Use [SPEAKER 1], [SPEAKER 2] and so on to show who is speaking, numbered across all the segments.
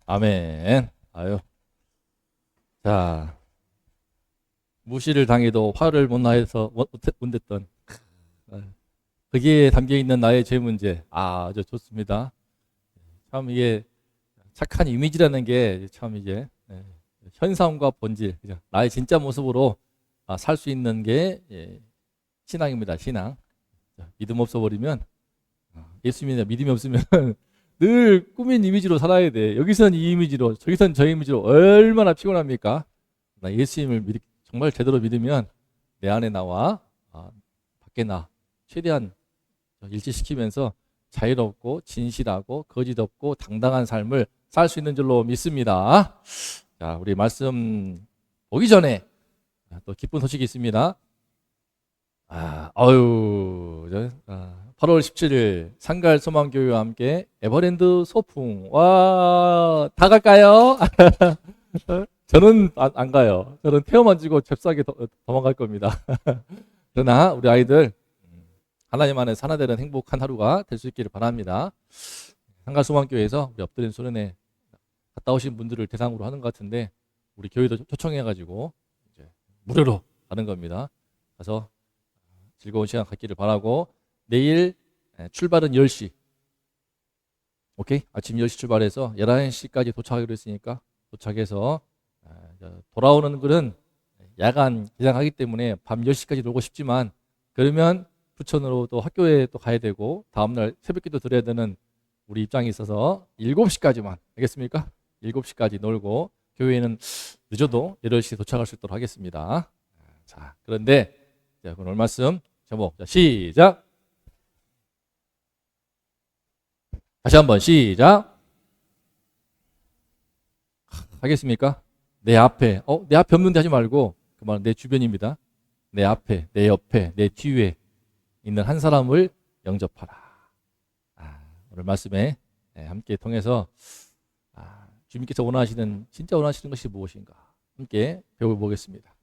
[SPEAKER 1] 아멘. 아유. 자, 무시를 당해도 화를 못 나해서 못 냈던 거기에 담겨 있는 나의 죄 문제. 아주 좋습니다. 참 이게 착한 이미지라는 게 참 이제 현상과 본질, 그죠? 나의 진짜 모습으로 살 수 있는 게 신앙입니다. 신앙. 믿음 없어 버리면 예수 믿음이 없으면 늘 꾸민 이미지로 살아야 돼. 여기선 이 이미지로, 저기선 저 이미지로 얼마나 피곤합니까? 나 예수님을 정말 제대로 믿으면 내 안에 나와 밖에 나 최대한 일치시키면서 자유롭고 진실하고 거짓 없고 당당한 삶을 살 수 있는 줄로 믿습니다. 자, 우리 말씀 보기 전에 또 기쁜 소식이 있습니다. 8월 17일 상갈 소망교회와 함께 에버랜드 소풍. 와, 다 갈까요? 저는 안 가요. 저는 태워만 주고 잽싸게 도망갈 겁니다. 그러나 우리 아이들 하나님 안에서 하나 되는 행복한 하루가 될 수 있기를 바랍니다. 상갈 소망교회에서 우리 엎드린 소련에 갔다 오신 분들을 대상으로 하는 것 같은데 우리 교회도 초청해가지고 이제 무료로 가는 겁니다. 가서 즐거운 시간 갖기를 바라고 내일 출발은 10시. 오케이? 아침 10시 출발해서 11시까지 도착하기로 했으니까 도착해서 돌아오는 것은 야간 개장하기 때문에 밤 10시까지 놀고 싶지만 그러면 부천으로 또 학교에 또 가야 되고 다음날 새벽기도 드려야 되는 우리 입장이 있어서 7시까지만, 알겠습니까? 7시까지 놀고 교회에는 늦어도 8시에 도착할 수 있도록 하겠습니다. 자, 그런데 오늘 말씀 제목 시작. 다시 한번 시작. 하겠습니까? 내 앞에 없는데 하지 말고 그 말은 내 주변입니다. 내 앞에, 내 옆에, 내 뒤에 있는 한 사람을 영접하라. 오늘 말씀에 함께 통해서 주님께서 진짜 원하시는 것이 무엇인가 함께 배워보겠습니다.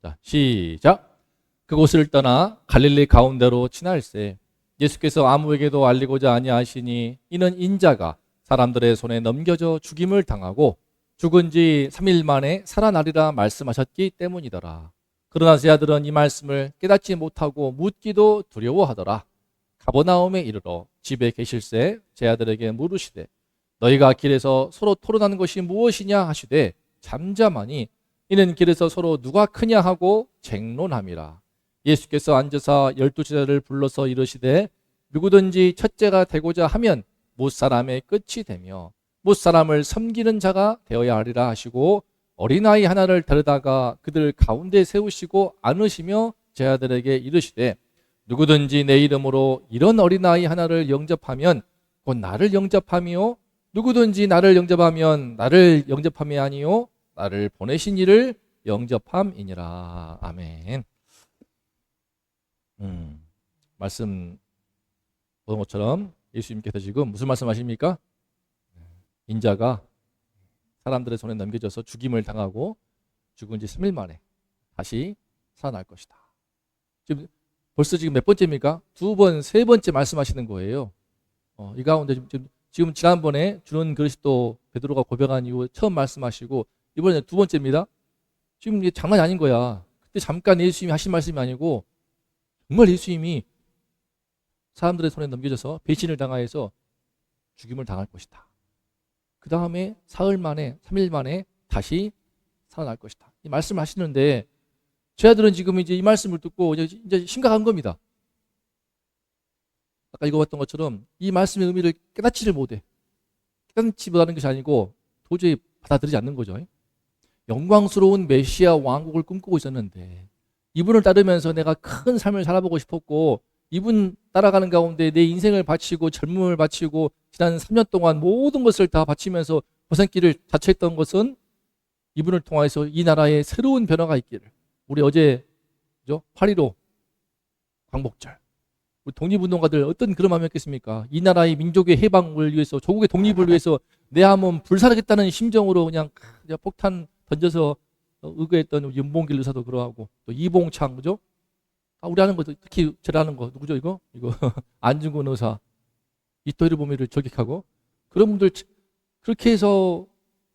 [SPEAKER 1] 자, 시작. 그곳을 떠나 갈릴리 가운데로 지날새 예수께서 아무에게도 알리고자 아니하시니 이는 인자가 사람들의 손에 넘겨져 죽임을 당하고 죽은 지 3일 만에 살아나리라 말씀하셨기 때문이더라. 그러나 제 아들은 이 말씀을 깨닫지 못하고 묻기도 두려워하더라. 가버나움에 이르러 집에 계실새 제 아들에게 물으시되 너희가 길에서 서로 토론하는 것이 무엇이냐 하시되 잠잠하니 이는 길에서 서로 누가 크냐 하고 쟁론함이라. 예수께서 앉으사 12제자를 불러서 이르시되 누구든지 첫째가 되고자 하면 못사람의 끝이 되며 못사람을 섬기는 자가 되어야 하리라 하시고 어린아이 하나를 데려다가 그들 가운데 세우시고 안으시며 제 아들에게 이르시되 누구든지 내 이름으로 이런 어린아이 하나를 영접하면 곧 나를 영접하며 누구든지 나를 영접하면 나를 영접함이 아니요 나를 보내신 이를 영접함이니라. 아멘. 말씀 보는 것처럼 예수님께서 지금 무슨 말씀하십니까? 인자가 사람들의 손에 넘겨져서 죽임을 당하고 죽은 지 3일 만에 다시 살아날 것이다. 벌써 지금 몇 번째입니까? 2번, 3번째 말씀하시는 거예요. 이 가운데 지금 지난번에 주는 그리스도 베드로가 고백한 이후 처음 말씀하시고 이번에 2번째입니다. 지금 이게 장난이 아닌 거야. 그때 잠깐 예수님이 하신 말씀이 아니고 정말 예수님이 사람들의 손에 넘겨져서 배신을 당하여서 죽임을 당할 것이다. 그 다음에 사흘 만에 3일 만에 다시 살아날 것이다. 이 말씀을 하시는데 제 아들은 지금 이제 이 말씀을 듣고 이제 심각한 겁니다. 아까 읽어봤던 것처럼 이 말씀의 의미를 깨닫지를 못해. 깨닫지 못하는 것이 아니고 도저히 받아들이지 않는 거죠. 영광스러운 메시아 왕국을 꿈꾸고 있었는데 이분을 따르면서 내가 큰 삶을 살아보고 싶었고 이분 따라가는 가운데 내 인생을 바치고 젊음을 바치고 지난 3년 동안 모든 것을 다 바치면서 고생길을 자처했던 것은 이분을 통해서 이 나라에 새로운 변화가 있기를. 우리 어제 8.15 광복절 우리 독립운동가들 어떤 그런 마음이었겠습니까? 이 나라의 민족의 해방을 위해서 조국의 독립을 위해서 내 한몸 불사르겠다는 심정으로 그냥 폭탄 던져서 의거했던 윤봉길 의사도 그러하고 또 이봉창 그죠? 우리 하는 거 특히 제가 하는 거 누구죠 이거 안중근 의사 이토 히로부미를 저격하고 그런 분들 그렇게 해서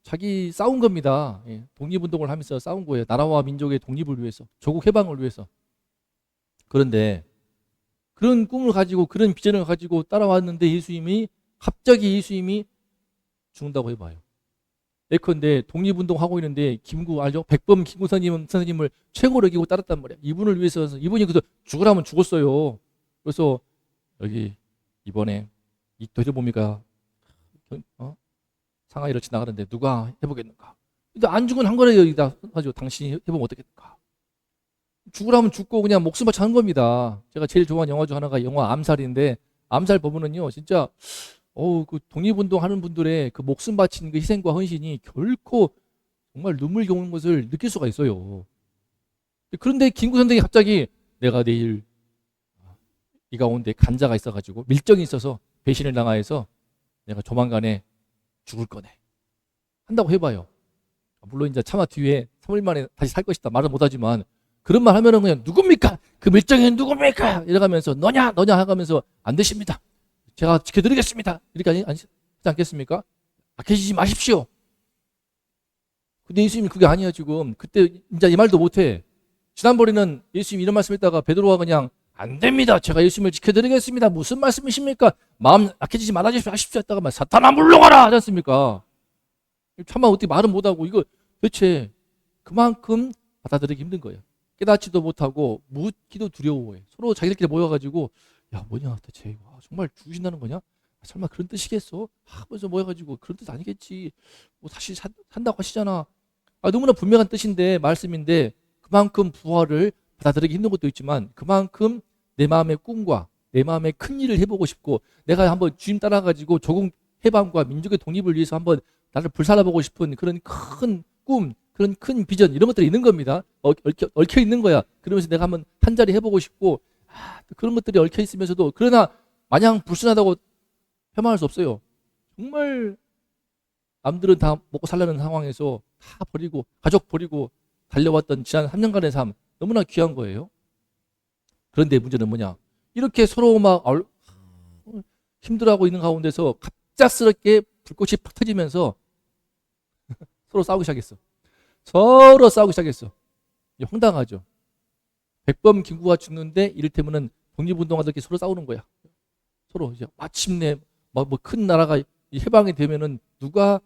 [SPEAKER 1] 자기 싸운 겁니다. 예, 독립운동을 하면서 싸운 거예요. 나라와 민족의 독립을 위해서, 조국 해방을 위해서. 그런데 그런 꿈을 가지고 그런 비전을 가지고 따라왔는데 예수님이 갑자기 예수님이 죽는다고 해봐요. 예컨대 독립운동 하고 있는데 김구 알죠? 백범 김구 선생님을 최고로 여기고 따랐단 말이야. 이분을 위해서 이분이 그래서 죽으라면 죽었어요. 그래서 여기 이번에 이 도저보미가 상하이를 지나가는데 누가 해보겠는가? 근데 안 죽은 한 거래요. 여기다 가지고 당신이 해보면 어떻겠는가? 죽으라면 죽고 그냥 목숨 바쳐 한 겁니다. 제가 제일 좋아하는 영화 중 하나가 영화 암살인데 암살 부분은요 진짜 그 독립운동 하는 분들의 그 목숨 바친 그 희생과 헌신이 결코 정말 눈물겨우는 것을 느낄 수가 있어요. 그런데 김구 선생이 갑자기 내가 내일 이 가운데 간자가 있어가지고 밀정이 있어서 배신을 당하여서 내가 조만간에 죽을 거네 한다고 해봐요. 물론 이제 차마 뒤에 3일 만에 다시 살 것이다 말은 못하지만 그런 말 하면은 그냥 누굽니까? 그 밀정이 누굽니까? 이래가면서 너냐 하가면서 안 되십니다. 제가 지켜드리겠습니다. 이렇게 하지 않겠습니까? 악해지지 마십시오. 근데 예수님이 그게 아니야 지금. 그때 이제 이 말도 못해. 지난번에는 예수님이 이런 말씀했다가 베드로가 그냥 안 됩니다. 제가 예수님을 지켜드리겠습니다. 무슨 말씀이십니까? 마음 악해지지 말아주십시오 했다가 사탄아 물러가라 하지 않습니까? 참아 어떻게 말은 못하고 이거 도대체 그만큼 받아들이기 힘든 거예요. 깨닫지도 못하고 묻기도 두려워해. 서로 자기들끼리 모여가지고 야 뭐냐 대체 정말 죽으신다는 거냐? 설마 그런 뜻이겠어? 하면서 모여가지고 그런 뜻 아니겠지. 뭐 다시 산다고 하시잖아. 너무나 분명한 뜻인데 말씀인데 그만큼 부활을 받아들이기 힘든 것도 있지만 그만큼 내 마음의 꿈과 내 마음의 큰 일을 해보고 싶고 내가 한번 주님 따라가지고 조국 해방과 민족의 독립을 위해서 한번 나를 불살아보고 싶은 그런 큰 꿈, 그런 큰 비전 이런 것들이 있는 겁니다. 얽혀 있는 거야. 그러면서 내가 한번 한 자리 해보고 싶고 그런 것들이 얽혀 있으면서도 그러나 마냥 불순하다고 폄하할 수 없어요. 정말 남들은 다 먹고 살려는 상황에서 다 버리고 가족 버리고 달려왔던 지난 3년간의 삶 너무나 귀한 거예요. 그런데 문제는 뭐냐? 이렇게 서로 막 힘들어하고 있는 가운데서 갑작스럽게 불꽃이 팍 터지면서 서로 싸우기 시작했어. 서로 싸우기 시작했어. 황당하죠. 백범 김구가 죽는데 이를테면은 독립운동가들끼리 서로 싸우는 거야. 서로 이제 마침내 뭐 큰 나라가 해방이 되면은 누가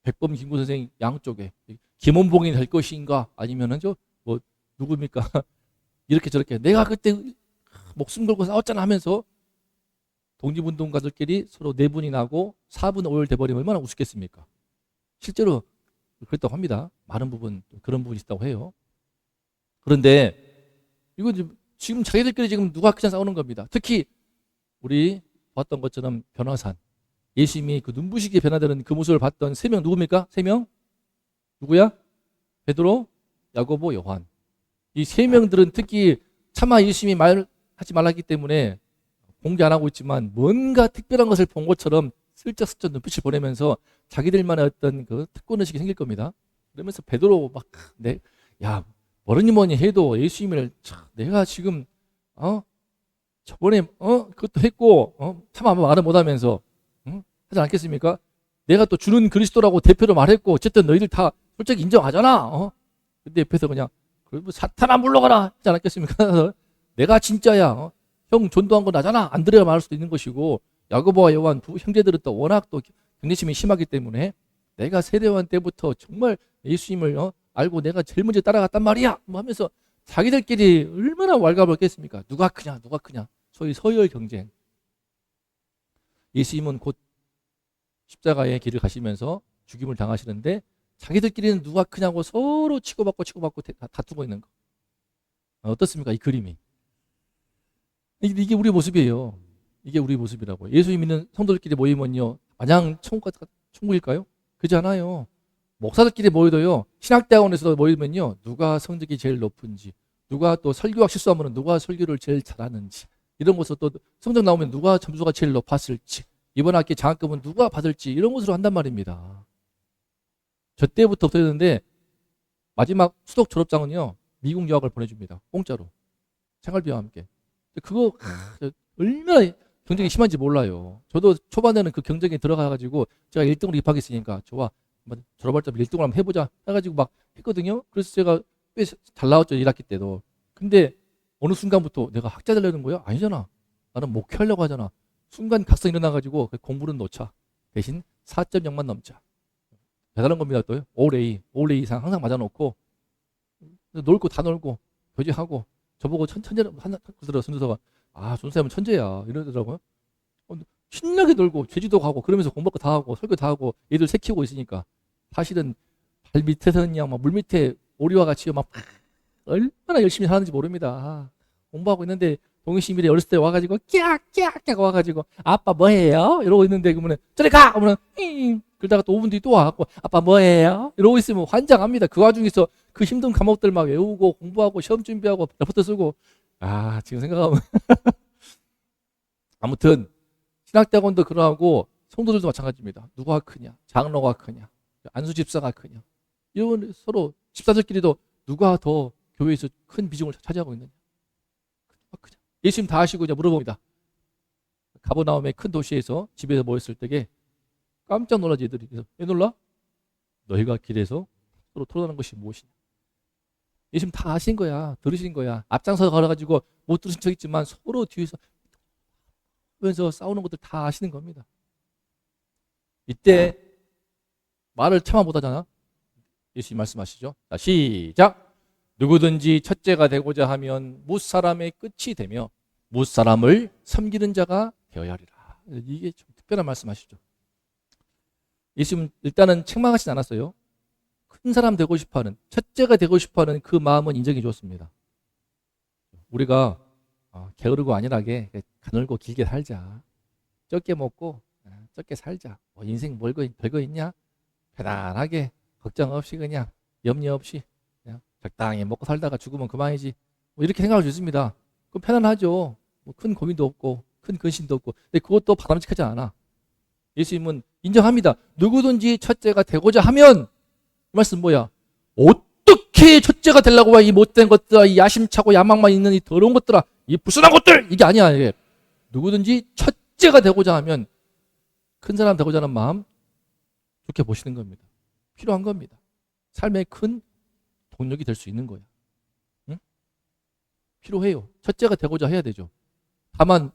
[SPEAKER 1] 백범 김구 선생 양쪽에 김원봉이 될 것인가 아니면은 뭐 누굽니까? 이렇게 저렇게 내가 그때 목숨 걸고 싸웠잖아 하면서 독립운동가들끼리 서로 내분이 나고 4분 5일 돼버리면 얼마나 우습겠습니까? 실제로 그랬다고 합니다. 많은 부분 그런 부분이 있다고 해요. 그런데 이거 지금 자기들끼리 지금 누가 그냥 싸우는 겁니다. 특히 우리 봤던 것처럼 변화산 예수님이 그 눈부시게 변화되는 그 모습을 봤던 3명 누굽니까? 3명? 누구야? 베드로, 야고보, 요한. 이 3명들은 특히 차마 예수님이 말하지 말랐기 때문에 공개 안 하고 있지만 뭔가 특별한 것을 본 것처럼 슬쩍슬쩍 눈빛을 보내면서 자기들만의 어떤 그 특권의식이 생길 겁니다. 그러면서 베드로 뭐니 해도 예수님을 내가 지금 저번에 그것도 했고 참 아무 말은 못하면서 하지 않겠습니까? 내가 또 주는 그리스도라고 대표로 말했고 어쨌든 너희들 다 솔직히 인정하잖아. 근데 옆에서 그냥 사탄아 물러가라 하지 않았겠습니까? 내가 진짜야. 형 전도한 거 나잖아. 안드레가 말할 수도 있는 것이고 야고보와 요한 두 형제들은 또 워낙 또 경계심이 심하기 때문에 내가 세례요한 때부터 정말 예수님을 알고 내가 제일 먼저 따라갔단 말이야 뭐 하면서 자기들끼리 얼마나 왈가왈부했겠습니까? 누가 크냐 소위 서열 경쟁. 예수님은 곧 십자가의 길을 가시면서 죽임을 당하시는데 자기들끼리는 누가 크냐고 서로 치고받고 다투고 있는 거. 어떻습니까? 이 그림이. 이게 우리 모습이에요. 이게 우리 모습이라고. 예수 믿는 성도들끼리 모이면요 마냥 천국일까요? 그렇지 않아요. 목사들끼리 모여도요 신학대학원에서 모이면요 누가 성적이 제일 높은지, 누가 또 설교학 실수하면 누가 설교를 제일 잘하는지, 이런 것으로 또 성적 나오면 누가 점수가 제일 높았을지, 이번 학기 장학금은 누가 받을지, 이런 것으로 한단 말입니다. 저 때부터 없어졌는데 마지막 수석 졸업장은요 미국 유학을 보내줍니다. 공짜로 생활비와 함께. 그거 얼마나 경쟁이 심한지 몰라요. 저도 초반에는 그 경쟁에 들어가가지고 제가 1등으로 입학했으니까 좋아. 한번 졸업할 때 1등으로 한번 해보자 해가지고 막 했거든요. 그래서 제가 꽤 잘 나왔죠. 1학기 때도. 근데 어느 순간부터 내가 학자 되려는 거야? 아니잖아. 나는 목회하려고 하잖아. 순간 각성이 일어나가지고 공부는 놓자. 대신 4.0만 넘자. 대단한 겁니다. 또요. 올 A 이상 항상 맞아놓고 놀고 다 놀고 교제하고 저보고 천재라고 그러더라고요. 선교사가. 아, 전사님은 천재야. 이러더라고요. 신나게 놀고 제주도 가고 그러면서 공부도 다 하고 설교 다 하고 애들 새 키우고 있으니까 사실은 발 밑에서는 그냥 막 물 밑에 오리와 같이 막 얼마나 열심히 사는지 모릅니다. 공부하고 있는데 동시미래 어렸을 때 와가지고 깨악 와가지고 아빠 뭐해요? 이러고 있는데 그러면 저리 가! 그러면 그러다가 또 5분 뒤 또 와갖고 아빠 뭐해요? 이러고 있으면 환장합니다. 그 와중에서 그 힘든 과목들 막 외우고 공부하고 시험 준비하고 레포트 쓰고 지금 생각하면 아무튼 신학대학원도 그러하고 성도들도 마찬가지입니다. 누가 크냐? 장로가 크냐? 안수 집사가 크냐? 이런 서로 집사들끼리도 누가 더 교회에서 큰 비중을 차지하고 있느냐? 예수님 다 아시고 이제 물어봅니다. 가버나움의 큰 도시에서 집에서 모였을 때에 깜짝 놀라지 애들이. 왜 놀라? 너희가 길에서 서로 토론하는 것이 무엇이냐? 예수님 다 아신 거야. 들으신 거야. 앞장서 걸어가지고 못 들으신 척 있지만 서로 뒤에서 하면서 싸우는 것들 다 아시는 겁니다. 이때 말을 차마 못하잖아. 예수님 말씀하시죠. 자, 시작. 누구든지 첫째가 되고자 하면 무사람의 끝이 되며 무사람을 섬기는 자가 되어야 하리라. 이게 좀 특별한 말씀하시죠. 예수님 일단은 책망하시지 않았어요. 큰 사람 되고 싶어하는, 첫째가 되고 싶어하는 그 마음은 인정해 주었습니다. 우리가 게으르고 안일하게 가늘고 길게 살자. 적게 먹고 적게 살자. 인생 별거 있냐? 편안하게 걱정 없이 그냥 염려 없이 그냥 적당히 먹고 살다가 죽으면 그만이지. 이렇게 생각할 수 있습니다. 그럼 편안하죠. 큰 고민도 없고 큰 근심도 없고. 근데 그것도 바람직하지 않아. 예수님은 인정합니다. 누구든지 첫째가 되고자 하면 이 말씀 뭐야? 어떻게 첫째가 되려고 와? 이 못된 것들아, 이 야심차고 야망만 있는 이 더러운 것들아, 이 불순한 것들! 이게 아니야. 이게. 누구든지 첫째가 되고자 하면 큰 사람 되고자 하는 마음 좋게 보시는 겁니다. 필요한 겁니다. 삶의 큰 동력이 될 수 있는 거야. 응? 필요해요. 첫째가 되고자 해야 되죠. 다만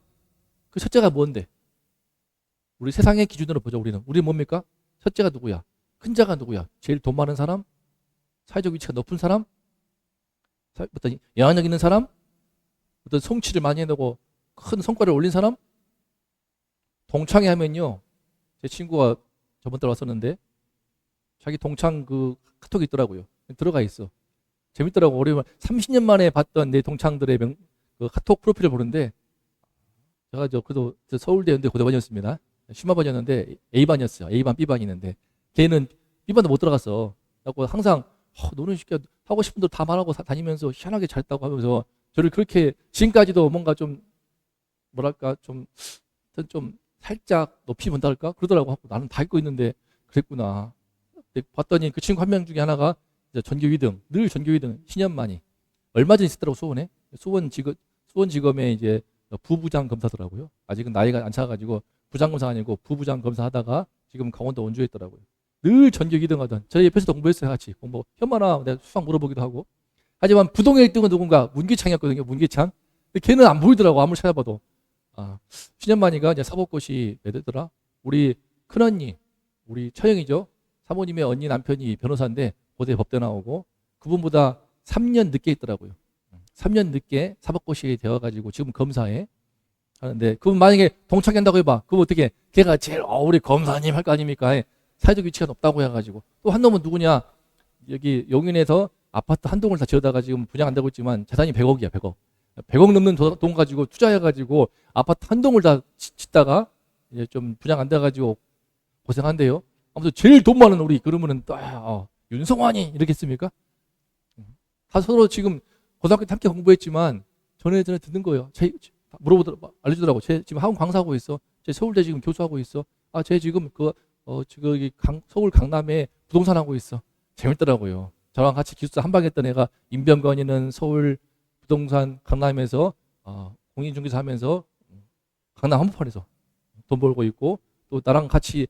[SPEAKER 1] 그 첫째가 뭔데? 우리 세상의 기준으로 보자. 우리는 뭡니까? 첫째가 누구야? 큰 자가 누구야? 제일 돈 많은 사람? 사회적 위치가 높은 사람? 어떤 영향력 있는 사람? 어떤 성취를 많이 해내고 큰 성과를 올린 사람? 동창회 하면요, 제 친구가 저번 달 왔었는데 자기 동창 그 카톡이 있더라고요. 들어가 있어. 재밌더라고. 우리 30년 만에 봤던 내 동창들의 그 카톡 프로필을 보는데, 제가 그래도 서울대 연대 고대반이었습니다. 심화반이었는데 A반이었어요. A반, B반이 있는데 걔는 B반도 못 들어갔어. 그래서 항상 너는 쉽게 하고 싶은 대로 다 말하고 다니면서 희한하게 잘했다고 하면서 저를 그렇게 지금까지도 뭔가 좀 뭐랄까 좀 살짝 높이 본다 할까 그러더라고. 나는 다 읽고 있는데 그랬구나. 봤더니 그 친구 한 명 중에 하나가 전교 2등, 늘 전교 2등, 신현만이 얼마 전에 있었더라고. 수원에 수원지검에 이제 부부장 검사더라고요. 아직은 나이가 안 차가지고 부장 검사 아니고 부부장 검사 하다가 지금 강원도 원주에 있더라고요. 늘 전교 2등 하던. 저희 옆에서도 공부했어요. 같이 공부. 현만아 내가 수학 물어보기도 하고. 하지만 부동의 1등은 누군가? 문기창이었거든요. 문기창. 근데 걔는 안 보이더라고. 아무리 찾아봐도. 신현만이가 이제 사법고시 몇 대더라? 우리 큰언니, 우리 처형이죠. 사모님의 언니 남편이 변호사인데 고대 법대 나오고 그분보다 3년 늦게 있더라고요. 3년 늦게 사법고시에 되어가지고 지금 검사에 하는데, 그분 만약에 동창한다고 해봐. 그럼 어떻게? 걔가 제일 우리 검사님 할 거 아닙니까? 사회적 위치가 높다고 해가지고. 또 한 놈은 누구냐? 여기 용인에서 아파트 한 동을 다 지어다가 지금 분양 안 되고 있지만 재산이 100억이야. 100억 넘는 돈 가지고 투자해가지고 아파트 한 동을 다 짓다가 이제 좀 분양 안 돼가지고 고생한대요. 아무튼 제일 돈 많은 우리 그러면은 윤성환이 이렇겠습니까? 다 서로 지금 고등학교 때 함께 공부했지만 전에 듣는 거예요. 물어보더라고, 알려주더라고. 쟤 지금 학원 강사하고 있어. 쟤 서울대 지금 교수하고 있어. 쟤 지금 지금 서울 강남에 부동산 하고 있어. 재밌더라고요. 저랑 같이 기숙사 한 방 했던 애가 임병건이는 서울 부동산 강남에서 공인중개사 하면서 강남 한복판에서 돈 벌고 있고, 또 나랑 같이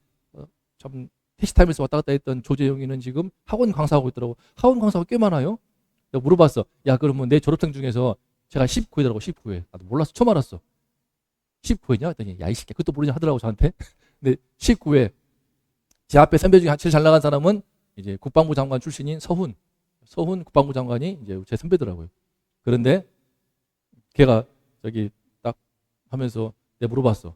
[SPEAKER 1] 참 택시타임에서 왔다 갔다 했던 조재영이는 지금 학원 강사하고 있더라고. 학원 강사가 꽤 많아요. 내가 물어봤어. 야, 그러면 내 졸업생 중에서 제가 19회더라고. 19회. 나도 몰랐어. 처음 알았어. 19회냐? 했더니 야, 이 새끼 그것도 모르냐 하더라고 저한테. 근데 19회 제 앞에 선배 중에 제일 잘 나간 사람은 이제 국방부 장관 출신인 서훈 국방부 장관이 이제 제 선배더라고요. 그런데 걔가 저기 딱 하면서 내가 물어봤어.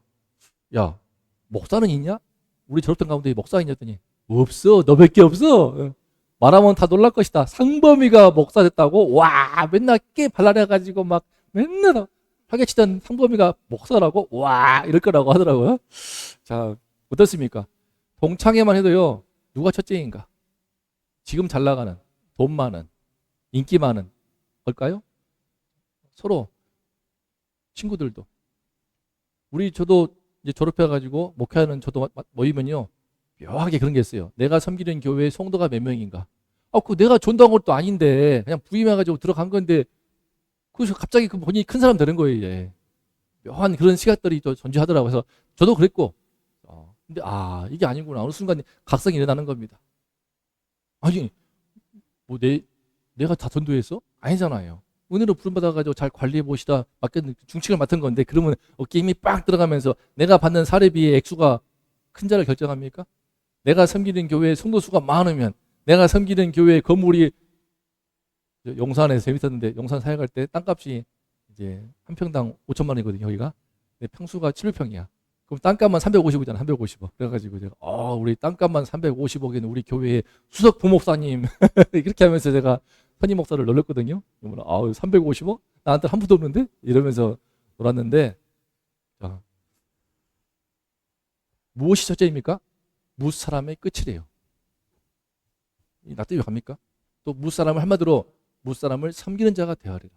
[SPEAKER 1] 야, 목사는 있냐? 우리 졸업생 가운데 목사 있냐 했더니 없어. 너밖에 없어. 말하면 다 놀랄 것이다. 상범이가 목사 됐다고? 와, 맨날 깨 발랄해가지고 막 맨날 하게치던 상범이가 목사라고? 와, 이럴 거라고 하더라고요. 자, 어떻습니까? 동창회만 해도요, 누가 첫째인가? 지금 잘 나가는, 돈 많은, 인기 많은 걸까요? 서로 친구들도. 저도 이제 졸업해가지고 목회하는 저도 모이면요, 묘하게 그런 게 있어요. 내가 섬기는 교회에 성도가 몇 명인가? 그 내가 존도한 것도 아닌데 그냥 부임해가지고 들어간 건데 그래서 갑자기 그 본인이 큰 사람 되는 거예요. 이제. 묘한 그런 시각들이 또 존재하더라고요. 그래서 저도 그랬고, 근데 이게 아니구나. 어느 순간 각성이 일어나는 겁니다. 아니, 뭐 내가 다 전도했어? 아니잖아요. 은혜로 부름받아가지고 잘 관리해 보시다 중칙을 맡은 건데, 그러면 어깨 힘이 빡 들어가면서 내가 받는 사례비의 액수가 큰 자를 결정합니까? 내가 섬기는 교회에 성도 수가 많으면, 내가 섬기는 교회 건물이 용산에서 재밌었는데, 용산 사역할 때 땅값이 이제 한 평당 5천만 원이거든요, 여기가. 근데 평수가 7평이야. 그럼 땅값만 350이잖아, 350억. 그래가지고 제가, 우리 땅값만 350억에는 우리 교회에 수석 부목사님, 이렇게 하면서 제가 선임 목사를 놀렸거든요. 350억? 나한테 한 푼도 없는데? 이러면서 놀았는데, 자, 무엇이 첫째입니까? 무사람의 끝이래요. 나 때문에 갑니까? 또 무사람을 한마디로 무사람을 섬기는 자가 되어리라.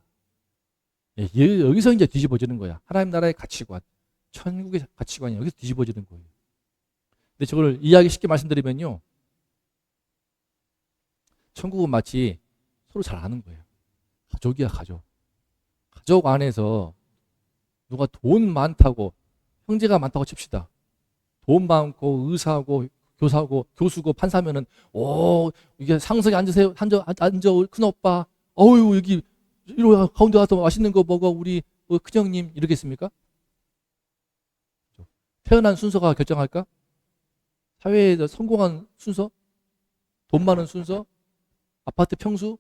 [SPEAKER 1] 여기서 이제 뒤집어지는 거야. 하나님 나라의 가치관, 천국의 가치관이 여기서 뒤집어지는 거예요. 근데 저걸 이야기 쉽게 말씀드리면요, 천국은 마치 서로 잘 아는 거예요. 가족이야, 가족. 가족 안에서 누가 돈 많다고, 형제가 많다고 칩시다. 돈 많고 의사하고 교사하고 교수고 판사면은 이게 상석에 앉으세요. 앉아 큰 오빠. 여기 이리 와, 가운데 와서 맛있는 거 먹어 우리 큰형님, 이러겠습니까? 태어난 순서가 결정할까? 사회에서 성공한 순서? 돈 많은 순서? 아파트 평수?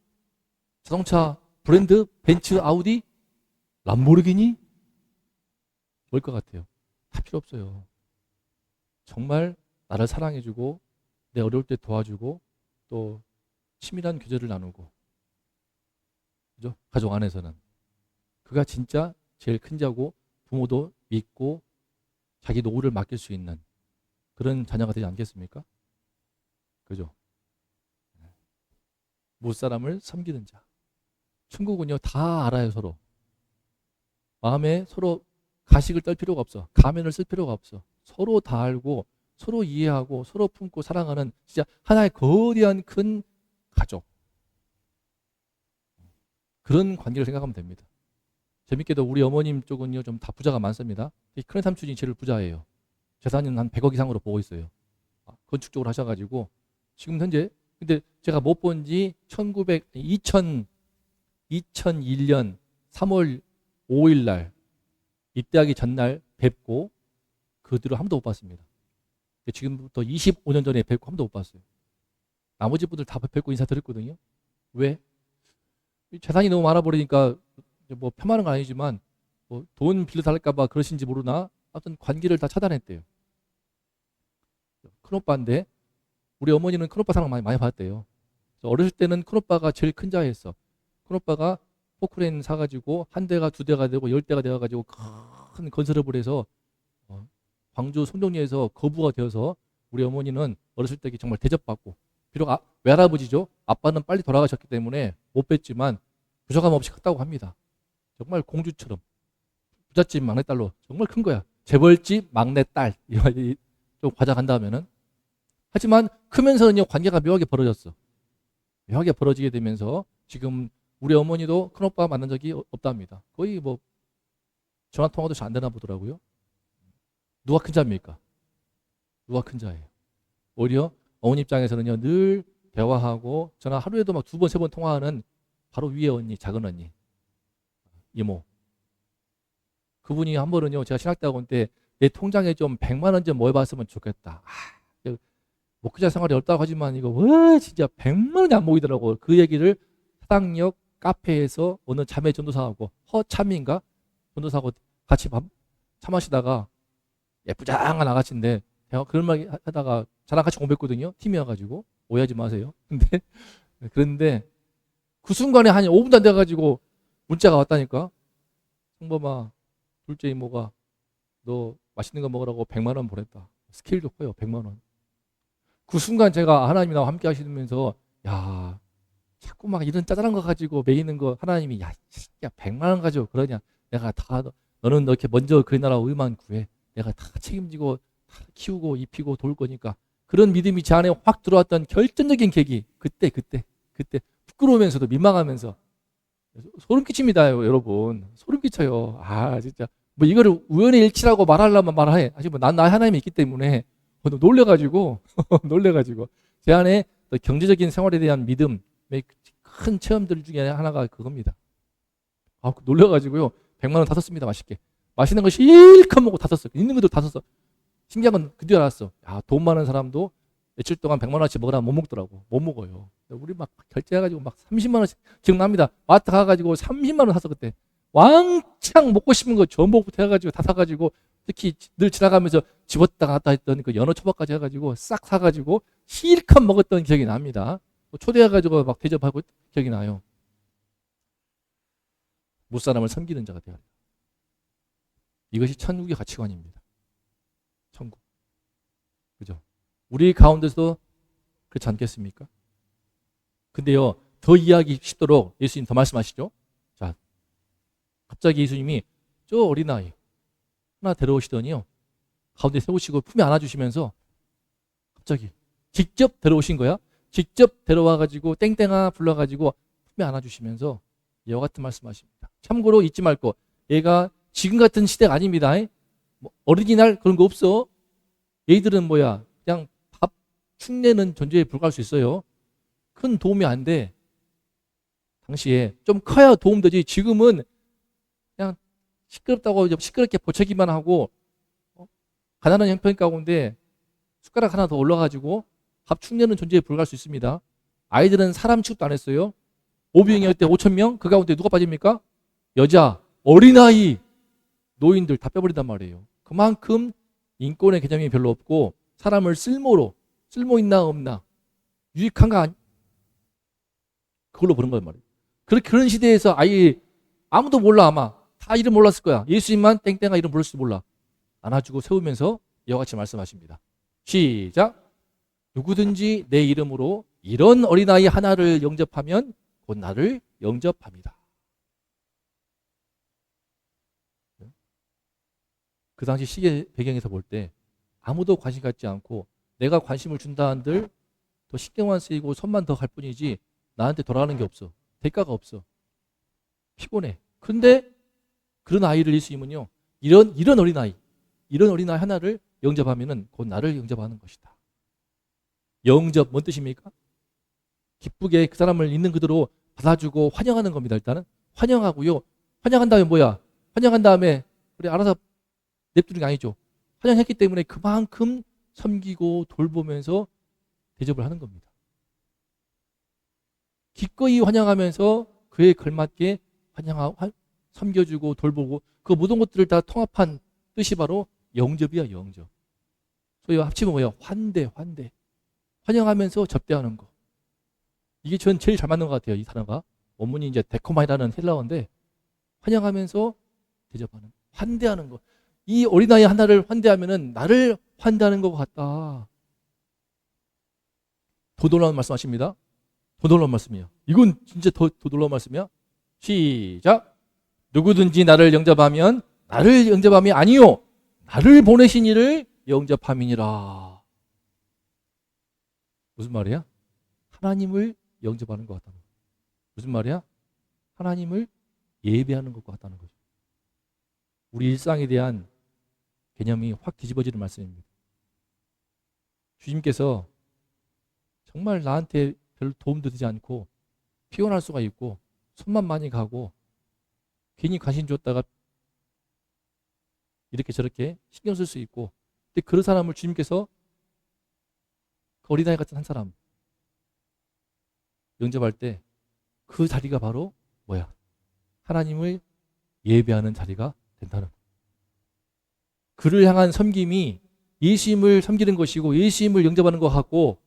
[SPEAKER 1] 자동차 브랜드? 벤츠, 아우디? 람보르기니? 뭘 것 같아요? 다 필요 없어요. 정말 나를 사랑해주고 내 어려울 때 도와주고 또 치밀한 교제를 나누고, 그죠? 가족 안에서는 그가 진짜 제일 큰 자고, 부모도 믿고 자기 노후를 맡길 수 있는 그런 자녀가 되지 않겠습니까? 그죠? 무사람을 섬기는 자. 천국은요, 다 알아요. 서로 마음에 서로 가식을 떨 필요가 없어. 가면을 쓸 필요가 없어. 서로 다 알고 서로 이해하고 서로 품고 사랑하는 진짜 하나의 거대한 큰 가족, 그런 관계를 생각하면 됩니다. 재밌게도 우리 어머님 쪽은요, 좀 다 부자가 많습니다. 큰 삼촌이 제일 부자예요. 재산은 한 100억 이상으로 보고 있어요. 건축 쪽으로 하셔가지고 지금 현재, 근데 제가 못 본 지 2001년 3월 5일 날 입대하기 전날 뵙고 그 뒤로 한 번도 못 봤습니다. 지금부터 25년 전에 뵙고 한 번도 못 봤어요. 나머지 분들 다 뵙고 인사드렸거든요. 왜? 재산이 너무 많아버리니까 뭐 폄하는 건 아니지만 뭐 돈 빌려달랄까봐 그러신지 모르나 아무튼 관계를 다 차단했대요. 큰오빠인데 우리 어머니는 큰오빠 사랑 많이 받았대요. 어렸을 때는 큰오빠가 제일 큰 자였어. 큰오빠가 포크레인 사가지고 한 대가 두 대가 되고 10대가 되어가지고 큰 건설업을 해서 광주 송정리에서 거부가 되어서 우리 어머니는 어렸을 때 정말 대접받고, 비록 외할아버지죠. 아빠는 빨리 돌아가셨기 때문에 못 뵀지만 부족함 없이 컸다고 합니다. 정말 공주처럼 부잣집 막내딸로 정말 큰 거야. 재벌집 막내딸, 좀 과장한다면은. 하지만 크면서는요, 관계가 묘하게 벌어졌어. 묘하게 벌어지게 되면서 지금 우리 어머니도 큰오빠 만난 적이 없답니다. 거의 뭐 전화통화도 잘 안 되나 보더라고요. 누가 큰 자입니까? 누가 큰 자예요? 오히려 어머니 입장에서는요, 늘 대화하고 전화 하루에도 막 2번, 3번 통화하는 바로 위에 언니, 작은 언니, 이모. 그분이 한 번은요, 제가 신학대학원 때 내 통장에 좀 100만 원 좀 모여봤으면 좋겠다. 목회자 생활이 어렵다고 하지만 이거 와 진짜 100만 원이 안 모이더라고. 그 얘기를 사당역 카페에서 어느 자매 전도사하고 허참인가 전도사하고 같이 차 마시다가 예쁘장한 아가씨인데 제가 그런 말 하다가 저랑 같이 공부했거든요. 팀이어가지고 오해하지 마세요. 그런데 그 순간에 한 5분도 안 돼가지고 문자가 왔다니까. 성범아, 둘째 이모가 너 맛있는 거 먹으라고 100만 원 보냈다. 스케일도 커요. 100만 원. 그 순간 제가 하나님이 나와 함께 하시면서 야 자꾸 막 이런 짜잘한 거 가지고 매이는 거 하나님이 야 100만 원 가지고 그러냐. 내가 다 너는 이렇게 먼저 그 나라 의만 구해. 내가 다 책임지고 다 키우고 입히고 돌 거니까. 그런 믿음이 제 안에 확 들어왔던 결정적인 계기. 그때 부끄러우면서도 민망하면서 소름 끼칩니다, 여러분. 소름 끼쳐요. 아 진짜 뭐 이거를 우연의 일치라고 말하려면 말해. 하지만 난 나의 하나님이 있기 때문에 놀래가지고 제 안에 경제적인 생활에 대한 믿음의 큰 체험들 중에 하나가 그겁니다. 아 놀래가지고요 100만 원 다 썼습니다. 맛있는 거 실컷 먹고 다 썼어. 있는 것도 다 썼어. 신기한 건 그 뒤에 알았어. 야, 돈 많은 사람도 며칠 동안 100만 원어치 먹으라면 못 먹더라고. 못 먹어요. 우리 막 결제해가지고 막 30만 원씩 기억납니다. 마트 가가지고 30만 원 샀어 그때. 왕창 먹고 싶은 거 전복부터 해가지고 다 사가지고 특히 늘 지나가면서 집었다 갔다 했던 그 연어 초밥까지 해가지고 싹 사가지고 실컷 먹었던 기억이 납니다. 초대해가지고 막 대접하고 기억이 나요. 무사람을 섬기는 자가 되어야 돼요. 이것이 천국의 가치관입니다. 천국. 그죠? 우리 가운데서도 그렇지 않겠습니까? 근데요, 더 이해하기 쉽도록 예수님 더 말씀하시죠. 자, 갑자기 예수님이 저 어린아이 하나 데려오시더니요, 가운데 세우시고 품에 안아주시면서 갑자기 직접 데려오신 거야. 직접 데려와가지고 땡땡아 불러가지고 품에 안아주시면서 이와 같은 말씀하십니다. 참고로 잊지 말고 얘가 지금 같은 시대가 아닙니다. 뭐 어린이날 그런 거 없어. 얘들은 뭐야 그냥 밥 축내는 존재에 불과할 수 있어요. 큰 도움이 안 돼. 당시에 좀 커야 도움되지. 지금은 그냥 시끄럽다고 시끄럽게 보채기만 하고 가난한 형편 가운데 숟가락 하나 더 올라가지고 밥 축내는 존재에 불과할 수 있습니다. 아이들은 사람 취급도 안 했어요. 오병이어 때 5,000명 그 가운데 누가 빠집니까? 여자, 어린아이, 노인들 다 빼버린단 말이에요. 그만큼 인권의 개념이 별로 없고 사람을 쓸모 있나 없나 유익한가 그걸로 보는 거란 말이에요. 그런 시대에서 아예 아무도 몰라. 아마 다 이름 몰랐을 거야. 예수님만 땡땡아 이름 모를 줄 몰라. 안아주고 세우면서 이와 같이 말씀하십니다. 시작. 누구든지 내 이름으로 이런 어린아이 하나를 영접하면 곧 나를 영접합니다. 그 당시 시계 배경에서 볼 때 아무도 관심 갖지 않고 내가 관심을 준다 한들 더 신경만 쓰이고 손만 더 갈 뿐이지 나한테 돌아가는 게 없어. 대가가 없어. 피곤해. 근데 그런 아이를 예수님은요, 이런 어린아이 하나를 영접하면은 곧 나를 영접하는 것이다. 영접 뭔 뜻입니까? 기쁘게 그 사람을 있는 그대로 받아주고 환영하는 겁니다. 일단은 환영하고요. 환영한 다음에 뭐야? 환영한 다음에 그래 알아서 냅두는 게 아니죠. 환영했기 때문에 그만큼 섬기고 돌보면서 대접을 하는 겁니다. 기꺼이 환영하면서 그에 걸맞게 섬겨주고 돌보고 그 모든 것들을 다 통합한 뜻이 바로 영접이야, 영접. 소위 합치면 뭐예요? 환대. 환영하면서 접대하는 거. 이게 전 제일 잘 맞는 것 같아요. 이 단어가. 원문이 이제 데코마이라는 헬라어인데 환영하면서 대접하는, 환대하는 거. 이 어린아이 하나를 환대하면은 나를 환대하는 것 같다. 더 놀라운 말씀하십니다. 더 놀라운 말씀이에요. 이건 진짜 더 놀라운 말씀이야. 시작. 누구든지 나를 영접하면 나를 영접함이 아니요 나를 보내신 이를 영접함이니라. 무슨 말이야? 하나님을 영접하는 것 같다는 거예요. 무슨 말이야? 하나님을 예배하는 것 같다는 거죠. 우리 일상에 대한 개념이 확 뒤집어지는 말씀입니다. 주님께서 정말 나한테 별 도움도 되지 않고 피곤할 수가 있고 손만 많이 가고 괜히 관심 줬다가 이렇게 저렇게 신경 쓸 수 있고, 근데 그런 사람을 주님께서 그 어린아이 같은 한 사람 영접할 때 그 자리가 바로 뭐야? 하나님을 예배하는 자리가 된다는 거예요. 그를 향한 섬김이 예수님을 섬기는 것이고 예수님을 영접하는 것 같고,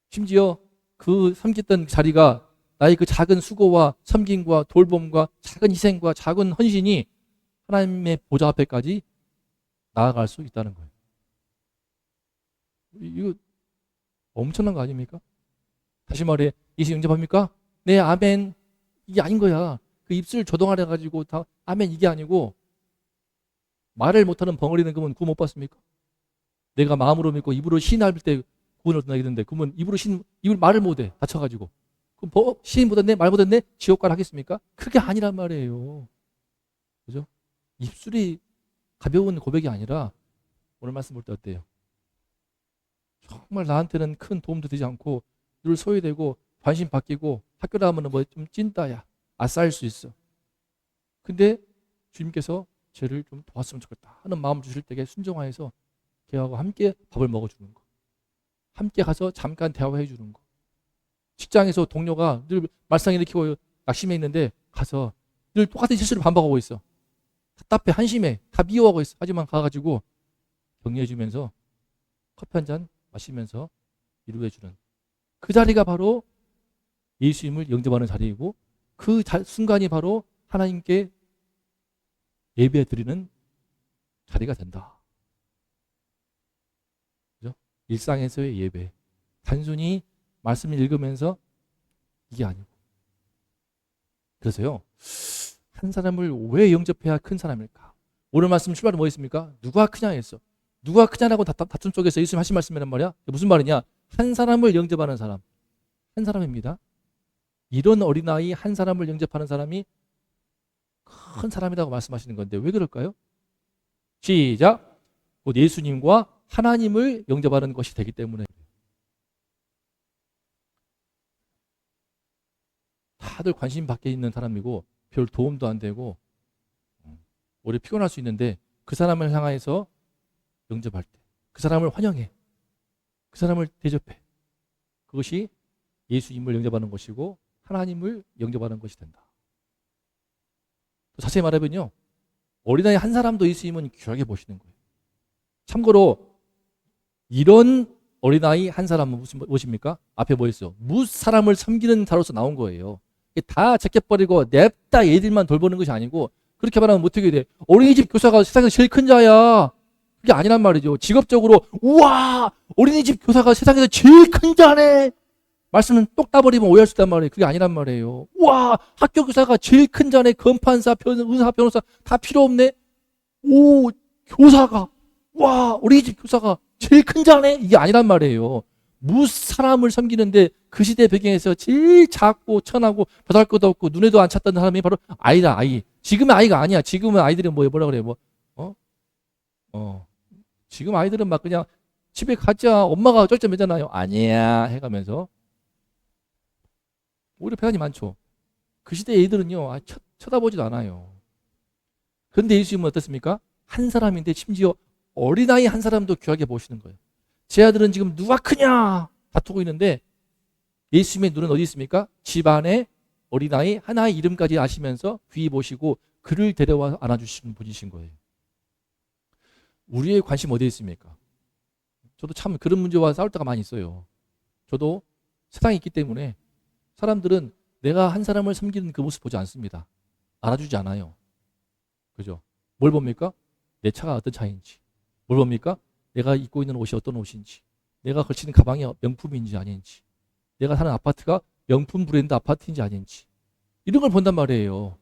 [SPEAKER 1] 심지어 그 섬겼던 자리가 나의 그 작은 수고와 섬김과 돌봄과 작은 희생과 작은 헌신이 하나님의 보좌 앞에까지 나아갈 수 있다는 거예요. 이거 엄청난 거 아닙니까? 다시 말해, 예수 영접합니까? 네, 아멘. 이게 아닌 거야. 그 입술 조동하려 가지고 다 아멘 이게 아니고, 말을 못하는 벙어리는 그러면 구원 못 받습니까? 내가 마음으로 믿고 입으로 시인할 때 구원을 얻는다 이랬는데, 그러면 입을 말을 못해 다쳐가지고, 그럼 시인 못했네, 말 못했네, 지옥 가라 하겠습니까? 그게 아니란 말이에요. 그죠? 입술이 가벼운 고백이 아니라 오늘 말씀 볼 때 어때요? 정말 나한테는 큰 도움도 되지 않고 늘 소외되고 관심 바뀌고 학교 나가면 뭐 좀 찐따야, 아싸일 수 있어. 근데 주님께서 쟤를 좀 도왔으면 좋겠다 하는 마음을 주실 때에 순종하여서 걔하고 함께 밥을 먹어주는 거, 함께 가서 잠깐 대화해 주는 거, 직장에서 동료가 늘 말썽 일으키고 낙심해 있는데 가서 늘 똑같은 실수를 반복하고 있어. 답답해, 한심해, 다 미워하고 있어. 하지만 가가지고 격려해 주면서 커피 한 잔 마시면서 위로해 주는 그 자리가 바로 예수님을 영접하는 자리이고, 그 순간이 바로 하나님께 예배 드리는 자리가 된다. 그죠? 일상에서의 예배. 단순히 말씀을 읽으면서 이게 아니고. 그래서요, 한 사람을 왜 영접해야 큰 사람일까? 오늘 말씀 출발은 뭐였습니까? 누가 크냐 했어. 누가 크냐라고 다툼 속에서 예수님 하신 말씀이란 말이야. 무슨 말이냐? 한 사람을 영접하는 사람. 한 사람입니다. 이런 어린아이 한 사람을 영접하는 사람이 큰 사람이라고 말씀하시는 건데 왜 그럴까요? 시작. 곧 예수님과 하나님을 영접하는 것이 되기 때문에. 다들 관심 밖에 있는 사람이고 별 도움도 안 되고 오래 피곤할 수 있는데, 그 사람을 향해서 영접할 때 그 사람을 환영해, 그 사람을 대접해. 그것이 예수님을 영접하는 것이고 하나님을 영접하는 것이 된다. 자세히 말하면요, 어린아이 한 사람도 예수님은 귀하게 보시는 거예요. 참고로 이런 어린아이 한 사람은 무엇입니까? 앞에 뭐 있어요? 무사람을 섬기는 자로서 나온 거예요. 다 제껴버리고 냅다 얘들만 돌보는 것이 아니고, 그렇게 말하면 어떻게 돼? 어린이집 교사가 세상에서 제일 큰 자야. 그게 아니란 말이죠. 직업적으로 우와, 어린이집 교사가 세상에서 제일 큰 자네, 말씀은 똑 따버리면 오해할 수 있단 말이에요. 그게 아니란 말이에요. 우와, 학교 교사가 제일 큰 자네, 검판사, 의사, 변호사 다 필요 없네. 오, 교사가, 와, 어린이집 교사가 제일 큰 자네, 이게 아니란 말이에요. 무사람을 섬기는데 그 시대 배경에서 제일 작고 천하고 벼달 것도 없고 눈에도 안 찼던 사람이 바로 아이다, 아이. 지금의 아이가 아니야. 지금은 아이들은 뭐라 그래, 지금 아이들은 막 그냥 집에 가자, 엄마가 쩔쩔매잖아요. 아니야 해가면서 오히려 배반이 많죠. 그 시대 애들은요, 쳐다보지도 않아요. 그런데 예수님은 어떻습니까? 한 사람인데 심지어 어린아이 한 사람도 귀하게 보시는 거예요. 제 아들은 지금 누가 크냐 다투고 있는데 예수님의 눈은 어디 있습니까? 집안에 어린아이 하나의 이름까지 아시면서 귀히 보시고 그를 데려와 안아주시는 분이신 거예요. 우리의 관심 어디에 있습니까? 저도 참 그런 문제와 싸울 때가 많이 있어요. 저도 세상에 있기 때문에 사람들은 내가 한 사람을 섬기는 그 모습 보지 않습니다. 알아주지 않아요. 그죠? 뭘 봅니까? 내 차가 어떤 차인지. 뭘 봅니까? 내가 입고 있는 옷이 어떤 옷인지. 내가 걸치는 가방이 명품인지 아닌지. 내가 사는 아파트가 명품 브랜드 아파트인지 아닌지. 이런 걸 본단 말이에요.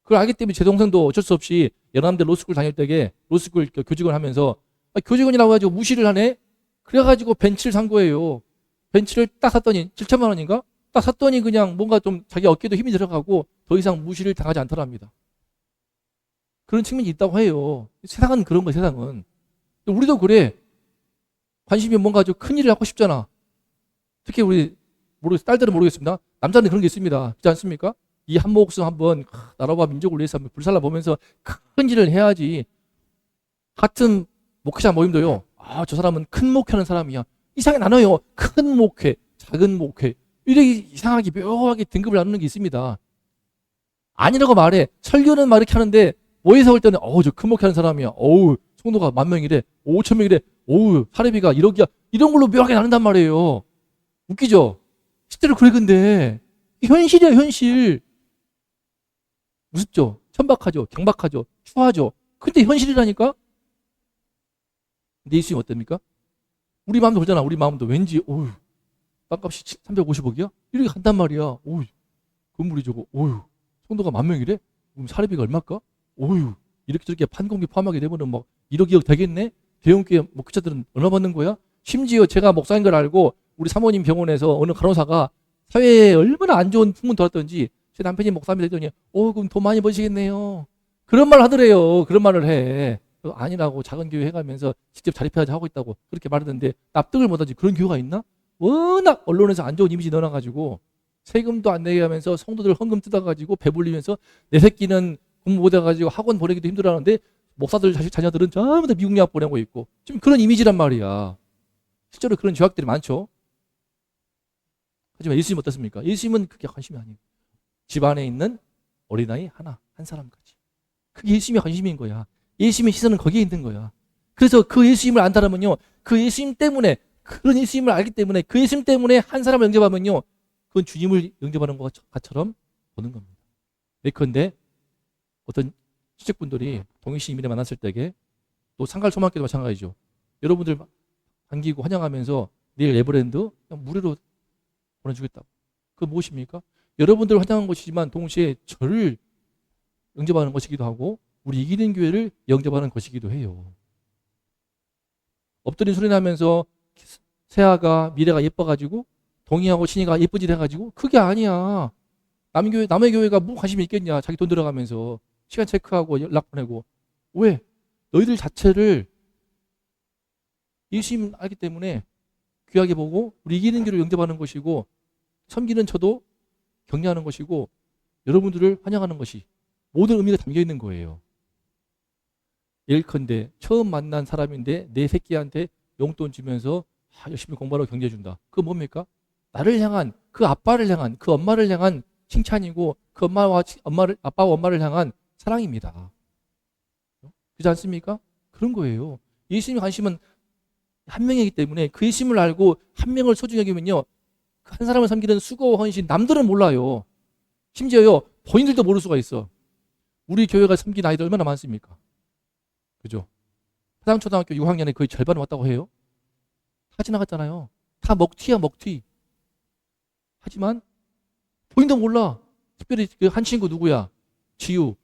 [SPEAKER 1] 그걸 알기 때문에 제 동생도 어쩔 수 없이 연남대 로스쿨 다닐 때에 로스쿨 교직원 하면서 교직원이라고 해가지고 무시를 하네? 그래가지고 벤츠를 산 거예요. 벤츠를 딱 샀더니 7천만 원인가? 딱 샀더니 그냥 뭔가 좀 자기 어깨도 힘이 들어가고 더 이상 무시를 당하지 않더랍니다. 그런 측면이 있다고 해요. 세상은 그런 거야, 세상은. 우리도 그래. 관심이 뭔가 좀 큰 일을 하고 싶잖아. 특히 우리 딸들은 모르겠습니다. 남자는 그런 게 있습니다. 그렇지 않습니까? 이 한 목숨 한번 나라와 민족을 위해서 한번 불살라 보면서 큰 일을 해야지. 같은 목회자 모임도요. 아, 저 사람은 큰 목회하는 사람이야. 이상하게 나눠요. 큰 목회, 작은 목회. 이렇게 이상하게 묘하게 등급을 나누는 게 있습니다. 아니라고 말해. 설교는 막 이렇게 하는데 모여서 올 때는 저 큰 목회하는 사람이야. 성도가 10,000명이래. 5,000명이래. 사례비가 1억이야. 이런 걸로 묘하게 나눈단 말이에요. 웃기죠? 실제로 그래. 근데 현실이야, 현실. 무섭죠? 천박하죠? 경박하죠? 추하죠? 근데 현실이라니까? 근데 예수님 어떻습니까? 우리 마음도 그러잖아. 우리 마음도 왠지 땅값이 350억이야? 이렇게 간단 말이야. 건물이 저거. 성도가 10,000명이래? 그럼 사례비가 얼마일까? 이렇게 저렇게 판공비 포함하게 되면은 막 1억 2억 되겠네? 대형교회 목회자들은 얼마 받는 거야? 심지어 제가 목사인 걸 알고 우리 사모님 병원에서 어느 간호사가 사회에 얼마나 안 좋은 풍문 돌았던지 제 남편이 목사입니다 했더니 그럼 돈 많이 버시겠네요. 그런 말 하더래요. 그런 말을 해. 아니라고 작은 교회 해가면서 직접 자립해야지 하고 있다고 그렇게 말하던데 납득을 못하지. 그런 교회가 있나? 워낙 언론에서 안 좋은 이미지 넣어놔가지고 세금도 안 내게 하면서 성도들 헌금 뜯어가지고 배불리면서 내 새끼는 공부 못해가지고 학원 보내기도 힘들어하는데 목사들 자녀들은 전부 다 미국 유학 보내고 있고 지금 그런 이미지란 말이야. 실제로 그런 죄악들이 많죠. 하지만 예수님 어떻습니까? 예수님은 그게 관심이 아니에요. 집안에 있는 어린아이 한 사람까지. 그게 예수님의 관심인 거야. 예수님의 시선은 거기에 있는 거야. 그래서 그 예수님을 안다라면요. 그 예수님 때문에 그런 예수님을 알기 때문에 그 예수님 때문에 한 사람을 영접하면요. 그건 주님을 영접하는 것처럼 보는 겁니다. 예컨대 어떤 시적분들이 동일시 이민을 만났을 때에 또 상갈초막교도 마찬가지죠. 여러분들 반기고 환영하면서 내일 에버랜드 그냥 무료로 보내주겠다고. 그건 무엇입니까? 여러분들을 환영한 것이지만 동시에 저를 영접하는 것이기도 하고 우리 이기는 교회를 영접하는 것이기도 해요. 엎드린 소리 나면서 세아가 미래가 예뻐가지고 동의하고 신이가 예쁜 짓 해가지고 그게 아니야. 남의 교회가 뭐 관심이 있겠냐. 자기 돈 들어가면서 시간 체크하고 연락 보내고. 왜? 너희들 자체를 예수님 알기 때문에 귀하게 보고 우리 이기는 교회를 영접하는 것이고 섬기는 저도 격려하는 것이고 여러분들을 환영하는 것이 모든 의미가 담겨 있는 거예요. 예컨대 처음 만난 사람인데 내 새끼한테 용돈 주면서 열심히 공부하라고 경제해준다. 그거 뭡니까? 나를 향한 그 아빠를 향한 그 엄마를 향한 칭찬이고 그 아빠와 엄마를 향한 사랑입니다. 그렇지 않습니까? 그런 거예요. 예수님의 관심은 한 명이기 때문에 그 예수님을 알고 한 명을 소중히 여기면요. 한 사람을 섬기는 수고와 헌신 남들은 몰라요. 심지어요. 본인들도 모를 수가 있어. 우리 교회가 섬긴 아이들 얼마나 많습니까? 그죠? 사상초등학교 6학년에 거의 절반 왔다고 해요. 다 지나갔잖아요. 다 먹튀야 먹튀. 하지만 본인도 몰라. 특별히 그 한 친구 누구야? 지유.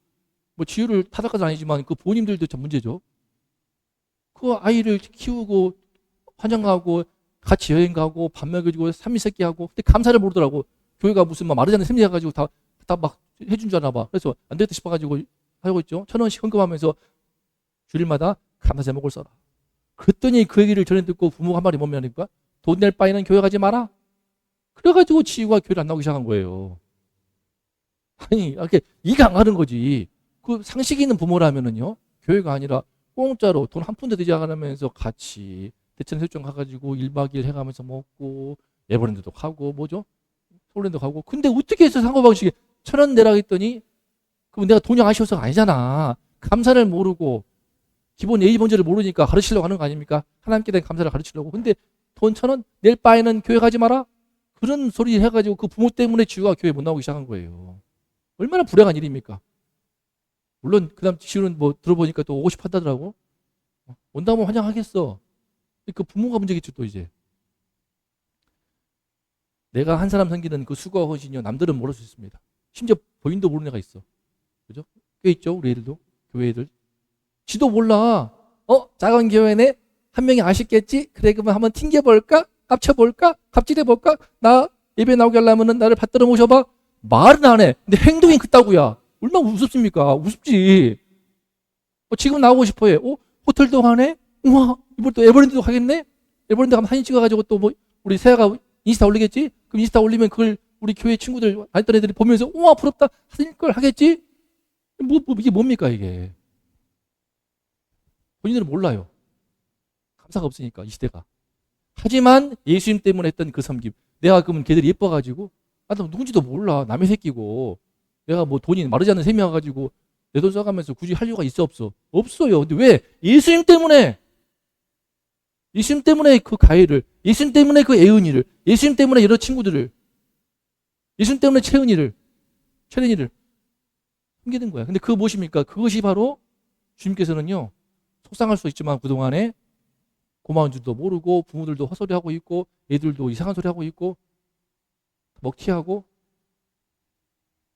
[SPEAKER 1] 뭐 지유를 타닥까지 아니지만 그 부모님들도 참 문제죠. 그 아이를 키우고 환영하고 같이 여행 가고 밥 먹여주고 삼시세끼 하고 근데 감사를 모르더라고. 교회가 무슨 막 마르자는 셈이 해가지고 다 막 해준 줄 아나 봐. 그래서 안 되겠다 싶어가지고 하고 있죠. 1,000원씩 헌금하면서 주일마다 감사 제목을 써라. 그랬더니 그 얘기를 전해 듣고 부모가 한 말이 뭐냐니까 돈 낼 바에는 교회 가지 마라. 그래가지고 지유가 교회를 안 나오기 시작한 거예요. 아니 이렇게 이해가 안 가는 거지. 그 상식이 있는 부모라면은요 교회가 아니라 공짜로 돈 한 푼도 되지 않으면서 같이 대천 설정 가가지고 1박 2일 해가면서 먹고 에버랜드도 가고 뭐죠? 서울랜드 가고 근데 어떻게 해서 상호방식이 1,000원 내라 했더니 그럼 내가 돈이 아쉬워서가 아니잖아. 감사를 모르고 기본 예의 번제를 모르니까 가르치려고 하는 거 아닙니까? 하나님께 대한 감사를 가르치려고. 근데 돈 1,000원 낼 바에는 교회 가지 마라? 그런 소리 해가지고 그 부모 때문에 지우가 교회 못 나오기 시작한 거예요. 얼마나 불행한 일입니까? 물론 그 다음 지우는 뭐 들어보니까 또 오고 싶어 한다더라고. 온다면 환영하겠어. 그 부모가 문제겠죠 또 이제. 내가 한 사람 섬기는 그 수고와 헌신이요 남들은 모를 수 있습니다. 심지어 본인도 모르는 애가 있어. 그죠? 꽤 있죠 우리 애들도. 교회 애들. 지도 몰라. 작은 교회네? 한 명이 아쉽겠지? 그래 그러면 한번 튕겨볼까? 깝쳐볼까? 갑질해볼까? 나 예배 나오게 하려면 나를 받들어 모셔봐. 말은 안 해. 근데 행동이 그따구야. 얼마나 우습습니까? 우습지. 지금 나오고 싶어 해. 호텔도 가네? 우와, 이번 또 에버랜드도 가겠네? 에버랜드 가면 사진 찍어가지고 또 뭐, 우리 세아가 인스타 올리겠지? 그럼 인스타 올리면 그걸 우리 교회 친구들, 다녔던 애들이 보면서, 우와, 부럽다. 사진 찍을 하겠지? 이게 뭡니까, 이게? 본인들은 몰라요. 감사가 없으니까, 이 시대가. 하지만 예수님 때문에 했던 그 섬김. 내가 그러면 걔들이 예뻐가지고, 나 누군지도 몰라. 남의 새끼고. 내가 뭐 돈이 마르지 않는 셈이 와가지고, 내 돈 써가면서 굳이 할 이유가 있어, 없어? 없어요. 근데 왜? 예수님 때문에! 예수님 때문에 그 가해를, 예수님 때문에 그 애은이를, 예수님 때문에 여러 친구들을, 예수님 때문에 채은이를 숨기는 거야. 근데 그거 무엇입니까? 그것이 바로 주님께서는요, 속상할 수 있지만 그동안에 고마운 줄도 모르고 부모들도 헛소리하고 있고 애들도 이상한 소리 하고 있고 먹튀하고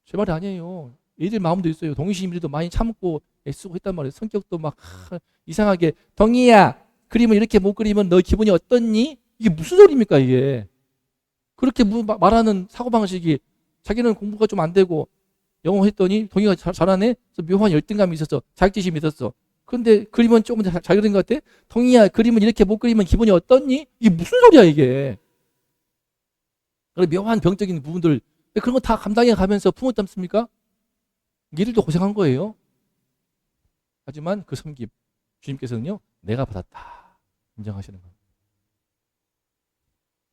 [SPEAKER 1] 제 말이 아니에요. 애들 마음도 있어요. 동의심리도 많이 참고 애쓰고 했단 말이에요. 성격도 막 이상하게 덩이야 그림을 이렇게 못 그리면 너 기분이 어떻니? 이게 무슨 소리입니까 이게. 그렇게 말하는 사고방식이 자기는 공부가 좀 안 되고 영어 했더니 동의가 잘하네? 그래서 묘한 열등감이 있었어. 자격지심이 있었어. 그런데 그림은 조금 잘 그린 것 같아? 동의야 그림은 이렇게 못 그리면 기분이 어떻니? 이게 무슨 소리야 이게. 묘한 병적인 부분들 그런 거 다 감당해 가면서 품었지 않습니까? 이들도 고생한 거예요. 하지만 그 섬김 주님께서는요 내가 받았다 인정하시는 거예요.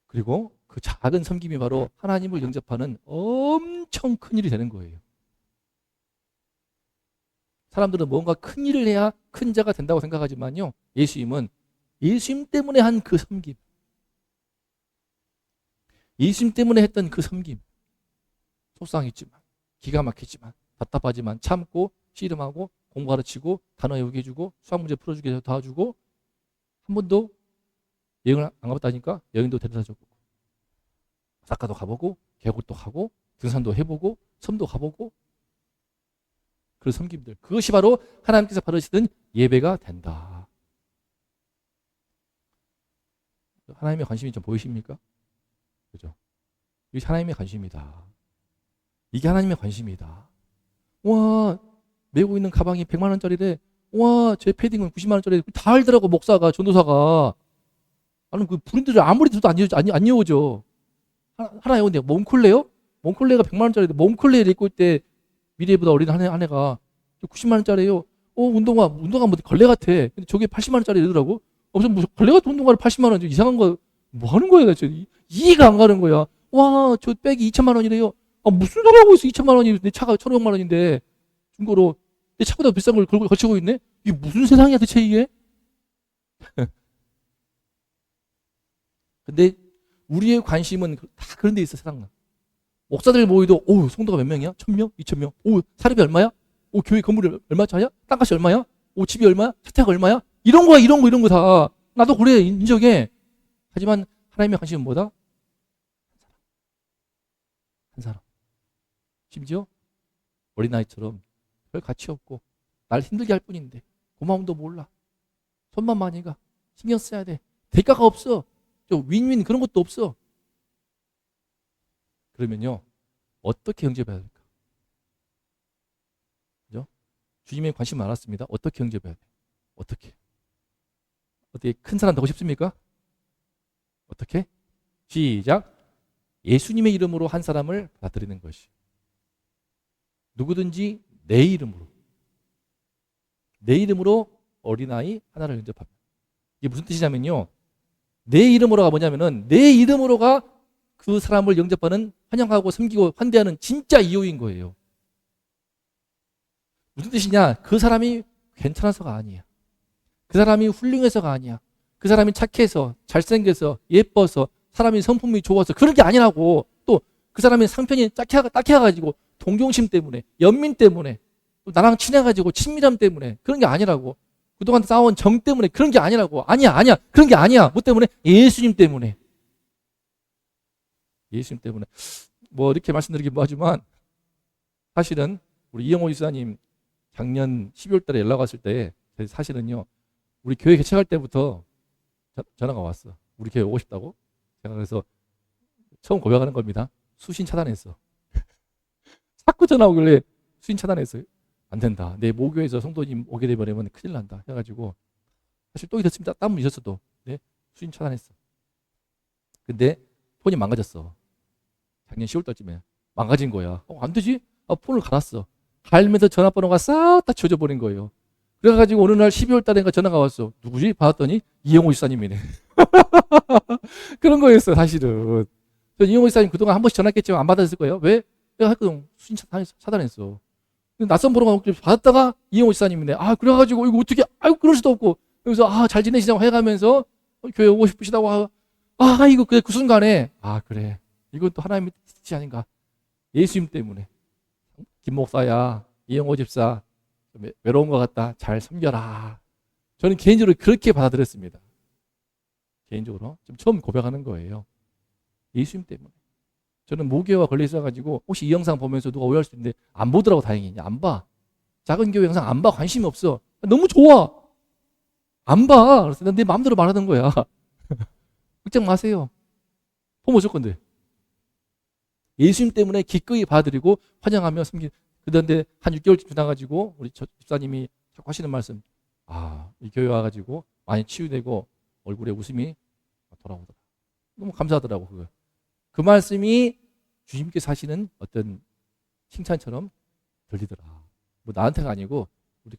[SPEAKER 1] 그리고 그 작은 섬김이 바로 하나님을 영접하는 엄청 큰 일이 되는 거예요. 사람들은 뭔가 큰 일을 해야 큰 자가 된다고 생각하지만요. 예수님은 예수님 때문에 한 그 섬김, 예수님 때문에 했던 그 섬김, 속상했지만, 기가 막히지만, 답답하지만 참고 씨름하고 공부 가르치고 단어 외우게 해주고 수학 문제 풀어주게 해서 도와주고 한 번도 여행을 안 가봤다니까 여행도 데려다주고 바닷가도 가보고 계곡도 가고 등산도 해보고 섬도 가보고 그런 섬김들 그것이 바로 하나님께서 받으시던 예배가 된다. 하나님의 관심이 좀 보이십니까? 그죠? 이게 하나님의 관심이다. 이게 하나님의 관심이다. 와 메고 있는 가방이 100만 원짜리래. 와 제 패딩은 90만 원짜리. 다 알더라고 목사가 전도사가. 나는 그 브랜드를 아무리 들어도 안 외워져. 하나 외운데 몽클레요? 몽클레가 100만 원짜리인데 몽클레를 입고 있대. 미래보다 어린 한 애가 90만 원짜리예요. 운동화 뭐 걸레 같아. 근데 저게 80만 원짜리 이러더라고. 무슨 걸레 같은 운동화를 80만 원 이상한 거 뭐 하는 거야 대체. 이해가 안 가는 거야. 와 저 백이 2천만 원이래요. 무슨 소리 하고 있어. 2천만 원이 내 차가 1,500만 원인데 중고로 내 차보다 비싼 걸 걸치고 있네. 이게 무슨 세상이야 대체 이게. 근데 우리의 관심은 다 그런 데 있어 세상은. 목사들 모이도 성도가 몇 명이야? 1,000명? 2,000명? 사립이 얼마야? 교회 건물이 얼마짜리야? 땅값이 얼마야? 집이 얼마야? 세태가 얼마야? 이런 거 다. 나도 그래 인정해. 하지만 하나님의 관심은 뭐다? 한 사람. 심지어 어린아이처럼 별 가치 없고 날 힘들게 할 뿐인데 고마움도 몰라. 손만 많이 가. 신경 써야 돼. 대가가 없어. 윈윈 그런 것도 없어. 그러면요 어떻게 영접해야 될까? 그죠? 주님의 관심 많았습니다. 어떻게 영접해야 돼? 어떻게 큰 사람 되고 싶습니까? 어떻게? 시작. 예수님의 이름으로 한 사람을 받아들이는 것이. 누구든지 내 이름으로 어린아이 하나를 영접합니다. 이게 무슨 뜻이냐면요. 내 이름으로가 뭐냐면은 내 이름으로가 그 사람을 영접하는 환영하고 섬기고 환대하는 진짜 이유인 거예요. 무슨 뜻이냐? 그 사람이 괜찮아서가 아니야. 그 사람이 훌륭해서가 아니야. 그 사람이 착해서 잘생겨서 예뻐서 사람이 성품이 좋아서 그런 게 아니라고. 또 그 사람이 상편이 딱해가지고 동정심 때문에 연민 때문에 또 나랑 친해가지고 친밀함 때문에 그런 게 아니라고. 그동안 쌓아온 정 때문에 그런 게 아니라고. 아니야 그런 게 아니야. 뭐 때문에? 예수님 때문에. 예수님 때문에. 뭐 이렇게 말씀드리기 뭐하지만 사실은 우리 이영호 이사님 작년 12월 달에 연락 왔을 때 사실은요 우리 교회 개척할 때부터 전화가 왔어. 우리 교회 오고 싶다고. 제가 그래서 처음 고백하는 겁니다. 수신 차단했어. 자꾸 전화 오길래 수신 차단했어요. 안 된다. 내 모교에서 성도님 오게 되버리면 큰일 난다. 해가지고 사실 또 있었습니다. 땀은 있었어도 네, 수신 차단했어. 근데 폰이 망가졌어. 작년 10월 달쯤에 망가진 거야. 안 되지? 폰을 갈았어. 갈면서 전화번호가 싹 다 지워져 버린 거예요. 그래가지고 어느 날 12월 달인가 전화가 왔어. 누구지? 받았더니 이영호 집사님이네. 그런 거였어 사실은. 이영호 집사님 그동안 한 번씩 전화했겠지만 안 받았을 거예요. 왜? 내가 했거든. 수신 차단했어. 낯선 번호가 받았다가 이영호 집사님이네. 그래가지고 이거 어떻게? 그럴 수도 없고. 그래서 잘 지내시냐고 해가면서 교회 오고 싶으시다고 이거 그 순간에 그래. 이건 또 하나님의 뜻이 아닌가. 예수님 때문에. 김 목사야, 이영호 집사 좀 외로운 것 같다. 잘 섬겨라. 저는 개인적으로 그렇게 받아들였습니다. 개인적으로 좀 처음 고백하는 거예요. 예수님 때문에. 저는 모교와 걸려 있어가지고 혹시 이 영상 보면서 누가 오해할 수 있는데 안 보더라고. 다행히 안 봐. 작은 교회 영상 안 봐. 관심이 없어. 너무 좋아. 안 봐. 그래서 난 내 마음대로 말하는 거야. 걱정 마세요. 보면 어쩔 건데. 예수님 때문에 기꺼이 받아들이고 환영하며 섬기. 그런데 한 6개월쯤 지나가지고 우리 집사님이 자꾸 하시는 말씀. 이 교회 와가지고 많이 치유되고 얼굴에 웃음이 돌아오더라. 너무 감사하더라고 그거. 그 말씀이 주님께서 하시는 어떤 칭찬처럼 들리더라. 뭐 나한테가 아니고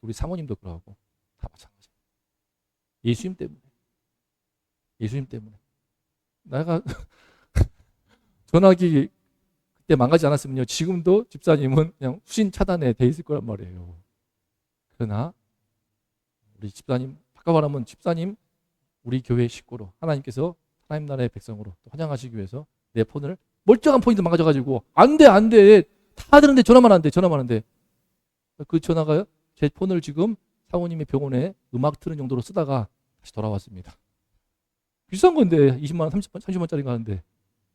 [SPEAKER 1] 우리 사모님도 그러고 다 마찬가지야. 예수님 때문에. 예수님 때문에. 내가 전화기 그때 망가지지 않았으면요. 지금도 집사님은 그냥 수신 차단에 돼 있을 거란 말이에요. 그러나 우리 집사님, 바꿔 말하면 집사님 우리 교회 식구로 하나님께서 하나님 나라의 백성으로 환영하시기 위해서 내 폰을 멀쩡한 폰이 망가져가지고 안 돼. 다 되는데 전화만 안 돼. 그 전화가 제 폰을 지금 사모님의 병원에 음악 틀은 정도로 쓰다가 다시 돌아왔습니다. 비싼 건데 20만 원, 30만 원짜리가 하는데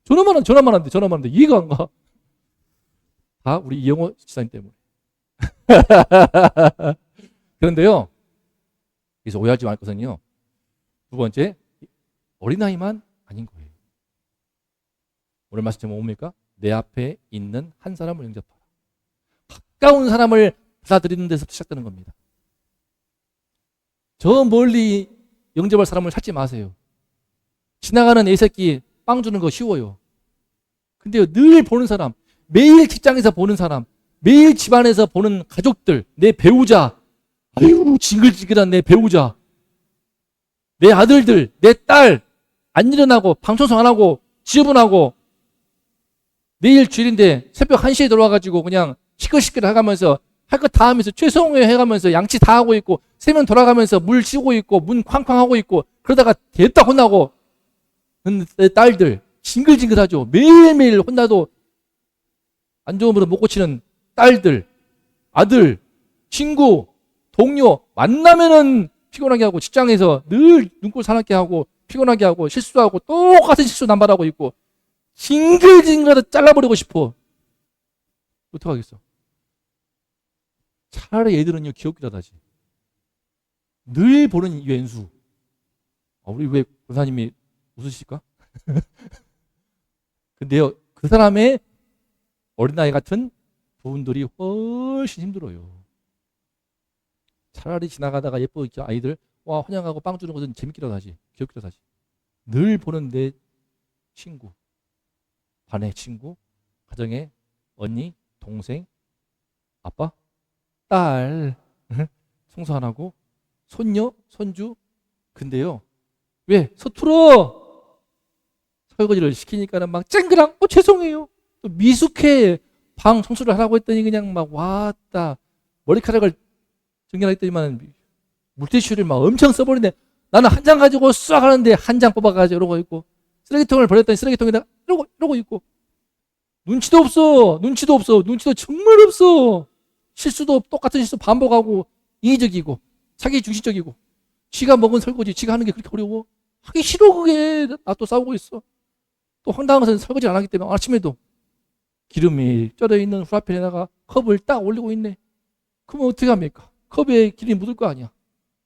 [SPEAKER 1] 전화만 안 돼. 이해가 안 가. 다 우리 이영호 집사님 때문에. 그런데요. 그래서 오해하지 말 것은요. 두 번째, 어린아이만 아닌 거예요. 오늘 말씀 제목 뭡니까? 내 앞에 있는 한 사람을 영접하라. 가까운 사람을 받아들이는 데서 시작되는 겁니다. 저 멀리 영접할 사람을 찾지 마세요. 지나가는 애새끼 빵 주는 거 쉬워요. 근데요, 늘 보는 사람, 매일 직장에서 보는 사람, 매일 집안에서 보는 가족들, 내 배우자, 징글징글한 내 배우자, 내 아들들, 내 딸, 안 일어나고, 방 청소 안 하고, 지저분하고, 내일 주일인데 새벽 1시에 들어와가지고 그냥 시끌시끌 해가면서 할 거 다 하면서 최소한의 해가면서 양치 다 하고 있고, 세면 돌아가면서 물 씌우고 있고, 문 쾅쾅 하고 있고, 그러다가 됐다 혼나고, 내 딸들, 징글징글하죠. 매일매일 혼나도 안 좋은 버릇 못 고치는 딸들, 아들, 친구, 동료, 만나면은 피곤하게 하고, 직장에서 늘 눈꼴 사납게 하고, 피곤하게 하고, 실수하고, 똑같은 실수 남발하고 있고, 징글징글하다 잘라버리고 싶어. 어떡하겠어? 차라리 애들은요, 귀엽기라도 하지. 늘 보는 왼수. 우리 왜 권사님이 웃으실까? 근데요, 그 사람의 어린아이 같은 부분들이 훨씬 힘들어요. 차라리 지나가다가 예쁘게 아이들 환영하고 빵 주는 것은 재밌기라도 하지, 귀엽기라도 하지. 늘 보는 내 친구, 반의 친구, 가정의 언니, 동생, 아빠, 딸, 청소 안 하고, 손녀, 손주. 근데요, 왜 서툴어? 설거지를 시키니까는 막 쨍그랑 죄송해요. 또 미숙해. 방 청소를 하라고 했더니 그냥 막 왔다 머리카락을 정리하랬더니만 물티슈를 막 엄청 써버리네. 나는 한 장 가지고 싹 하는데 한 장 뽑아가지고 이러고 있고, 쓰레기통을 버렸더니 쓰레기통에다 이러고 있고, 눈치도 없어. 정말 없어. 실수도 똑같은 실수 반복하고, 이기적이고 자기 중심적이고, 지가 먹은 설거지 지가 하는 게 그렇게 어려워? 하기 싫어. 그게 나 또 싸우고 있어. 또 황당한 것은 설거지를 안 하기 때문에 아침에도 기름이 쪄져 있는 후라이팬에다가 컵을 딱 올리고 있네. 그러면 어떻게 합니까? 컵에 기름이 묻을 거 아니야.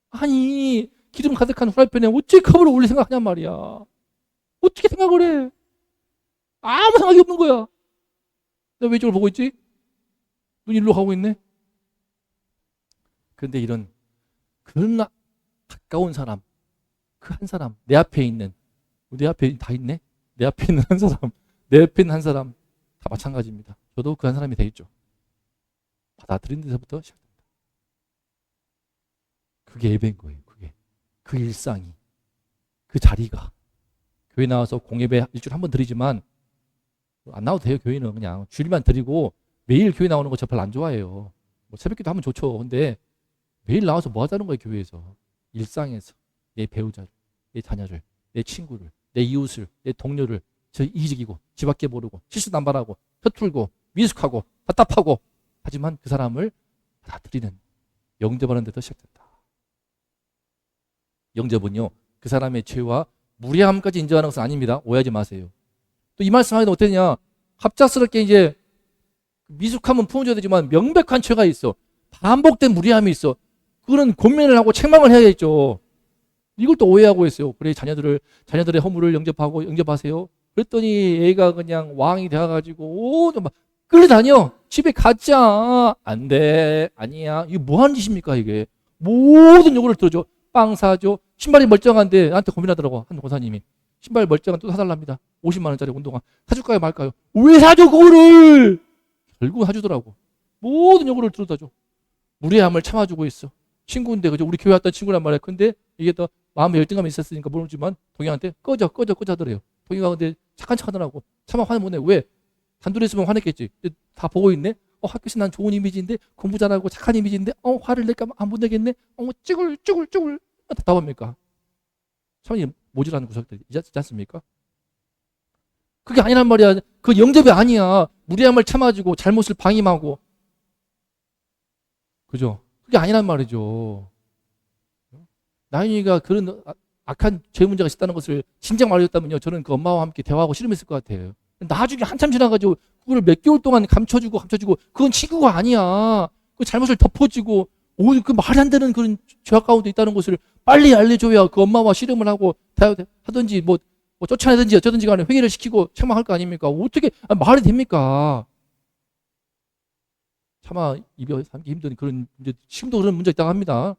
[SPEAKER 1] 아니, 기름 가득한 후라이팬에 어찌 컵을 올릴 생각하냔 말이야. 어떻게 생각을 해? 아무 생각이 없는 거야. 내가 왜 이쪽을 보고 있지? 눈이 일로 가고 있네. 그런데 이런 그런 가까운 사람, 그 한 사람, 내 앞에 있는, 내 앞에 다 있네? 내 앞에 있는 한 사람, 내 옆에 있는 한 사람 다 마찬가지입니다. 저도 그 한 사람이 되겠죠. 받아들이는 데서부터 시작됩니다. 그게 예배인 거예요. 그게. 그 일상이. 그 자리가. 교회 나와서 공예배 일주일에 한 번 드리지만 안 나와도 돼요. 교회는 그냥 주일만 드리고 매일 교회 나오는 거 저 별로 안 좋아해요. 뭐 새벽기도 하면 좋죠. 근데 매일 나와서 뭐 하자는 거예요. 교회에서. 일상에서 내 배우자를, 내 자녀를, 내 친구를, 내 이웃을, 내 동료를 저 이기적이고 집 밖에 모르고 실수남발하고 펴툴고 미숙하고 답답하고 하지만 그 사람을 받아들이는 영접하는 데서 시작된다. 영접은요. 그 사람의 죄와 무례함까지 인정하는 것은 아닙니다. 오해하지 마세요. 또 이 말씀하기는 어땠냐? 갑작스럽게 이제 미숙함은 품어줘야 되지만 명백한 죄가 있어. 반복된 무례함이 있어. 그거는 고민을 하고 책망을 해야겠죠. 이걸 또 오해하고 있어요. 그래 자녀들의 허물을 영접하세요. 그랬더니 애가 그냥 왕이 되어가지고 막 끌려다녀. 집에 가자. 안 돼. 아니야. 이게 뭐 하는 짓입니까 이게. 모든 요구를 들어줘. 빵 사줘. 신발이 멀쩡한데 나한테 고민하더라고. 한 권사님이. 신발 멀쩡한 또 사달랍니다. 50만 원짜리 운동화. 사줄까요 말까요? 왜 사줘 그거를. 결국 사주더라고. 모든 요구를 들어다줘. 무례함을 참아주고 있어. 친구인데 그죠? 우리 교회 왔던 친구란 말이야. 근데 이게 또 마음에 열등감이 있었으니까 모르지만 동영한테 꺼져 하더래요. 동영아 근데 착한 척 하더라고. 차마 화는 못 내. 왜? 단둘이 있으면 화냈겠지. 다 보고 있네. 학교에서 난 좋은 이미지인데 공부 잘하고 착한 이미지인데 화를 낼까 안 못 내겠네. 쭈글 답답합니까? 참 모질하는 구석들이 있지 않습니까? 그게 아니란 말이야. 그 영접이 아니야. 무례함을 참아주고 잘못을 방임하고 그죠? 그게 아니란 말이죠. 나윤이가 그런 악한 죄 문제가 있다는 것을 진작 말해줬다면요. 저는 그 엄마와 함께 대화하고 씨름했을 것 같아요. 나중에 한참 지나가지고 그걸 몇 개월 동안 감춰주고 그건 친구가 아니야. 그 잘못을 덮어주고 그 말이 안 되는 그런 죄악 가운데 있다는 것을 빨리 알려줘야 그 엄마와 씨름을 하고 하든지 뭐 쫓아내든지 어쩌든지 간에 회개를 시키고 책망할 거 아닙니까? 어떻게 말이 됩니까? 차마 입에 삼기 힘든 그런 문제, 지금도 그런 문제가 있다고 합니다.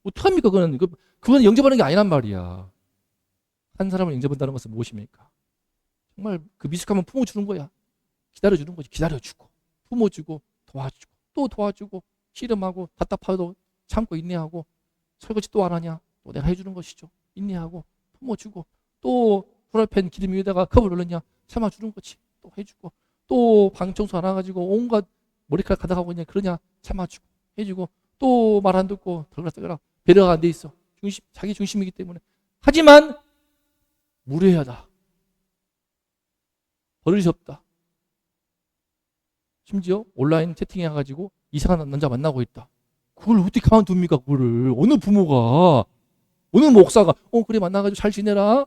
[SPEAKER 1] 어떡합니까? 그건 영접하는 게 아니란 말이야. 한 사람을 영접한다는 것은 무엇입니까? 정말 그 미숙함은 품어주는 거야. 기다려주는 거지. 기다려주고, 품어주고, 도와주고, 또 도와주고, 씨름하고, 답답하도 참고 인내하고, 설거지 또 안 하냐? 또 내가 해주는 것이죠. 인내하고, 품어주고, 또 프라이팬 기름 위에다가 컵을 올렸냐? 참아주는 거지. 또 해주고, 또 방 청소 안 해가지고 온갖 머리카락 가져가고 있냐? 그러냐? 참아주고, 해주고, 또 말 안 듣고, 덜그락덜그락 배려가 안 돼 있어. 자기 중심이기 때문에. 하지만, 무례하다. 버릇이 없다. 심지어 온라인 채팅해가지고 이상한 남자 만나고 있다. 그걸 어떻게 가만둡니까? 그거를. 어느 부모가, 어느 목사가, 그래 만나가지고 잘 지내라.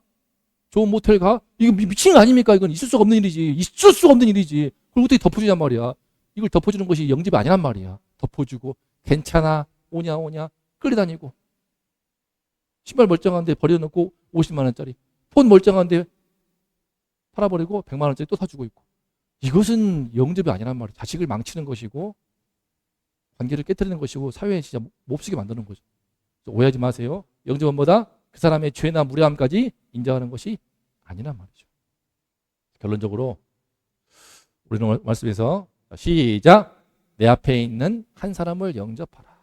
[SPEAKER 1] 좋은 모텔 가. 이거 미친 거 아닙니까? 이건 있을 수가 없는 일이지. 있을 수가 없는 일이지. 그걸 어떻게 덮어주냔 말이야. 이걸 덮어주는 것이 영접이 아니란 말이야. 덮어주고, 괜찮아. 오냐. 끌려다니고. 신발 멀쩡한데 버려놓고 50만 원짜리. 폰 멀쩡한데 팔아버리고 100만 원짜리 또 사주고 있고. 이것은 영접이 아니란 말이에요. 자식을 망치는 것이고 관계를 깨뜨리는 것이고 사회에 진짜 몹쓰게 만드는 거죠. 오해하지 마세요. 영접은 뭐다? 그 사람의 죄나 무례함까지 인정하는 것이 아니란 말이죠. 결론적으로 우리는 말씀에서 시작! 내 앞에 있는 한 사람을 영접하라.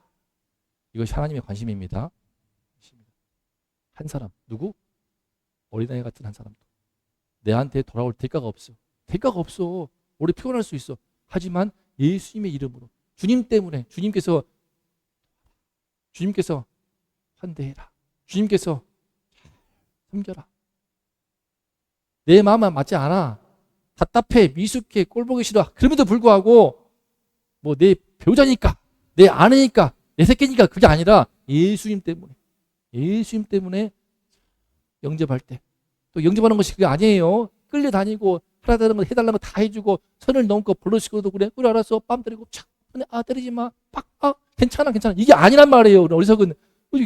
[SPEAKER 1] 이것이 하나님의 관심입니다. 한 사람. 누구? 어린아이 같은 한 사람도. 내한테 돌아올 대가가 없어. 대가가 없어. 오래 피곤할 수 있어. 하지만 예수님의 이름으로 주님 때문에 주님께서 환대해라. 주님께서 섬겨라. 내 마음은 맞지 않아. 답답해. 미숙해. 꼴보기 싫어. 그럼에도 불구하고 뭐 내 배우자니까 내 아내니까 내 새끼니까 그게 아니라 예수님 때문에 영접할 때 또 영접하는 것이 그게 아니에요. 끌려다니고 하라는 거 해달라는 거 다 해주고 선을 넘고 불러시고도 그래 알았어 뺨 때리고 착 때리지 마 팍 괜찮아 이게 아니란 말이에요. 어리석은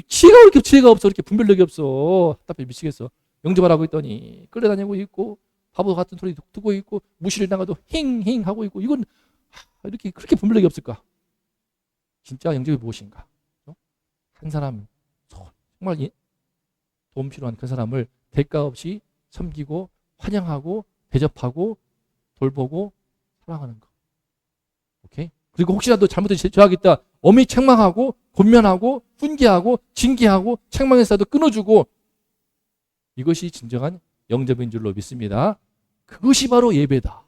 [SPEAKER 1] 지혜가 그렇게 지혜가 없어. 그렇게 분별력이 없어. 답답해 미치겠어. 영접하라고 했더니 끌려다니고 있고 바보 같은 소리 듣고 있고 무시를 당해도 힝 하고 있고 이건 이렇게 그렇게 분별력이 없을까? 진짜 영접이 무엇인가? 한 사람, 정말 도움 필요한 그 사람을 대가 없이 섬기고 환영하고 대접하고 돌보고 사랑하는 거. 오케이? 그리고 혹시라도 잘못된 죄악이 있다 엄히 책망하고 권면하고 훈계하고 징계하고 책망해서도 끊어주고, 이것이 진정한 영접인 줄로 믿습니다. 그것이 바로 예배다.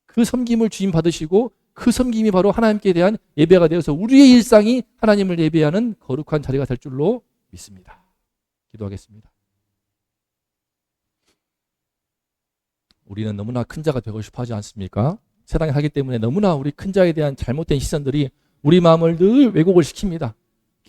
[SPEAKER 1] 그 섬김을 주님 받으시고 그 섬김이 바로 하나님께 대한 예배가 되어서 우리의 일상이 하나님을 예배하는 거룩한 자리가 될 줄로 믿습니다. 기도하겠습니다. 우리는 너무나 큰 자가 되고 싶어 하지 않습니까? 세상에 하기 때문에 너무나 우리 큰 자에 대한 잘못된 시선들이 우리 마음을 늘 왜곡을 시킵니다.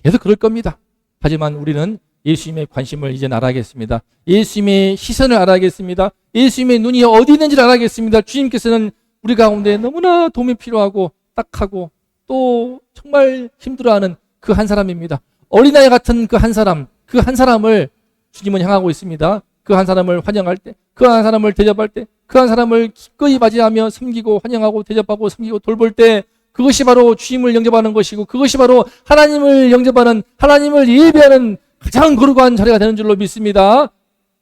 [SPEAKER 1] 계속 그럴 겁니다. 하지만 우리는 예수님의 관심을 이제 알아야겠습니다. 예수님의 시선을 알아야겠습니다. 예수님의 눈이 어디 있는지를 알아야겠습니다. 주님께서는 우리 가운데 너무나 도움이 필요하고 딱하고 또 정말 힘들어하는 그 한 사람입니다. 어린아이 같은 그 한 사람을 주님은 향하고 있습니다. 그 한 사람을 환영할 때, 그 한 사람을 대접할 때, 그 한 사람을 기꺼이 맞이하며 섬기고 환영하고 대접하고 섬기고 돌볼 때, 그것이 바로 주님을 영접하는 것이고 그것이 바로 하나님을 영접하는, 하나님을 예배하는 가장 거룩한 자리가 되는 줄로 믿습니다.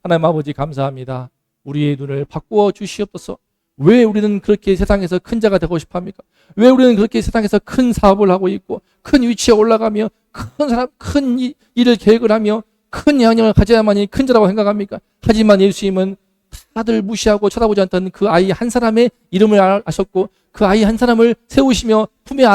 [SPEAKER 1] 하나님 아버지 감사합니다. 우리의 눈을 바꾸어 주시옵소서. 왜 우리는 그렇게 세상에서 큰 자가 되고 싶어 합니까? 왜 우리는 그렇게 세상에서 큰 사업을 하고 있고 큰 위치에 올라가며 큰 일을 계획을 하며 큰 영향력을 가져야만이 큰 자라고 생각합니까? 하지만 예수님은 다들 무시하고 쳐다보지 않던 그 아이 한 사람의 이름을 아셨고 그 아이 한 사람을 세우시며 품에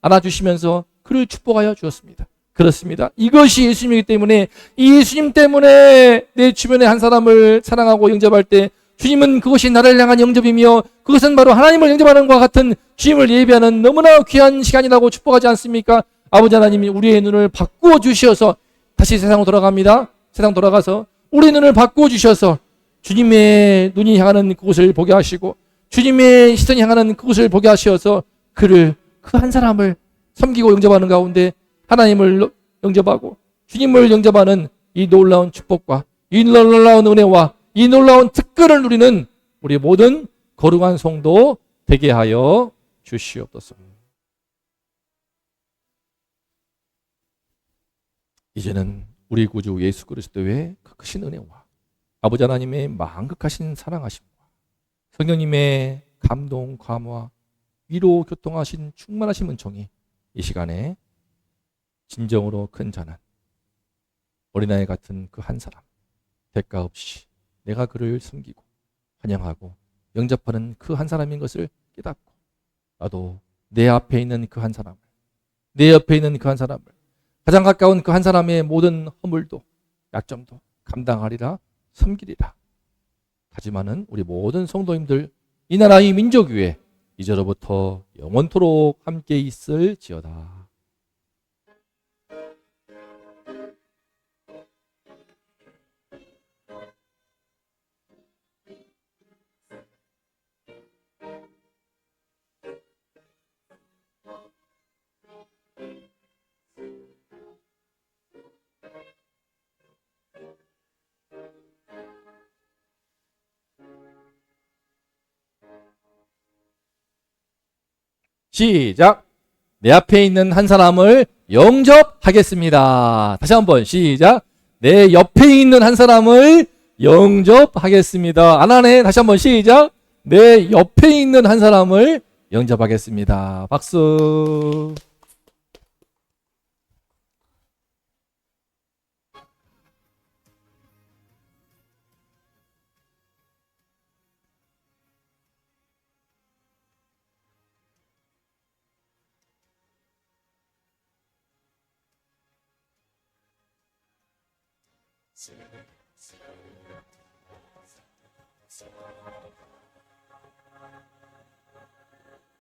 [SPEAKER 1] 안아주시면서 그를 축복하여 주었습니다. 그렇습니다. 이것이 예수님이기 때문에, 이 예수님 때문에 내 주변의 한 사람을 사랑하고 영접할 때 주님은 그것이 나를 향한 영접이며 그것은 바로 하나님을 영접하는 것과 같은 주님을 예배하는 너무나 귀한 시간이라고 축복하지 않습니까? 아버지 하나님이 우리의 눈을 바꾸어 주셔서 다시 세상으로 돌아갑니다. 세상 돌아가서 우리의 눈을 바꾸어 주셔서 주님의 눈이 향하는 그곳을 보게 하시고 주님의 시선이 향하는 그곳을 보게 하셔서 그 한 사람을 섬기고 영접하는 가운데 하나님을 영접하고 주님을 영접하는 이 놀라운 축복과 이 놀라운 은혜와 이 놀라운 특권을 누리는 우리 모든 거룩한 성도 되게 하여 주시옵소서. 이제는 우리 구주 예수 그리스도의 그 크신 은혜와 아버지 하나님의 만극하신 사랑하심과 성령님의 감동, 감화, 위로, 교통하신 충만하신 은총이 이 시간에 진정으로 큰 자는 어린아이 같은 그 한 사람, 대가 없이 내가 그를 섬기고 환영하고 영접하는 그 한 사람인 것을 깨닫고 나도 내 앞에 있는 그 한 사람을, 내 옆에 있는 그 한 사람을, 가장 가까운 그 한 사람의 모든 허물도 약점도 감당하리라, 섬기리라 다짐하는 우리 모든 성도님들, 이 나라 이 민족 위에 이제로부터 영원토록 함께 있을지어다. 시작. 내 앞에 있는 한 사람을 영접하겠습니다. 다시 한번 시작. 내 옆에 있는 한 사람을 영접하겠습니다. 안 하네. 다시 한번 시작. 내 옆에 있는 한 사람을 영접하겠습니다. 박수.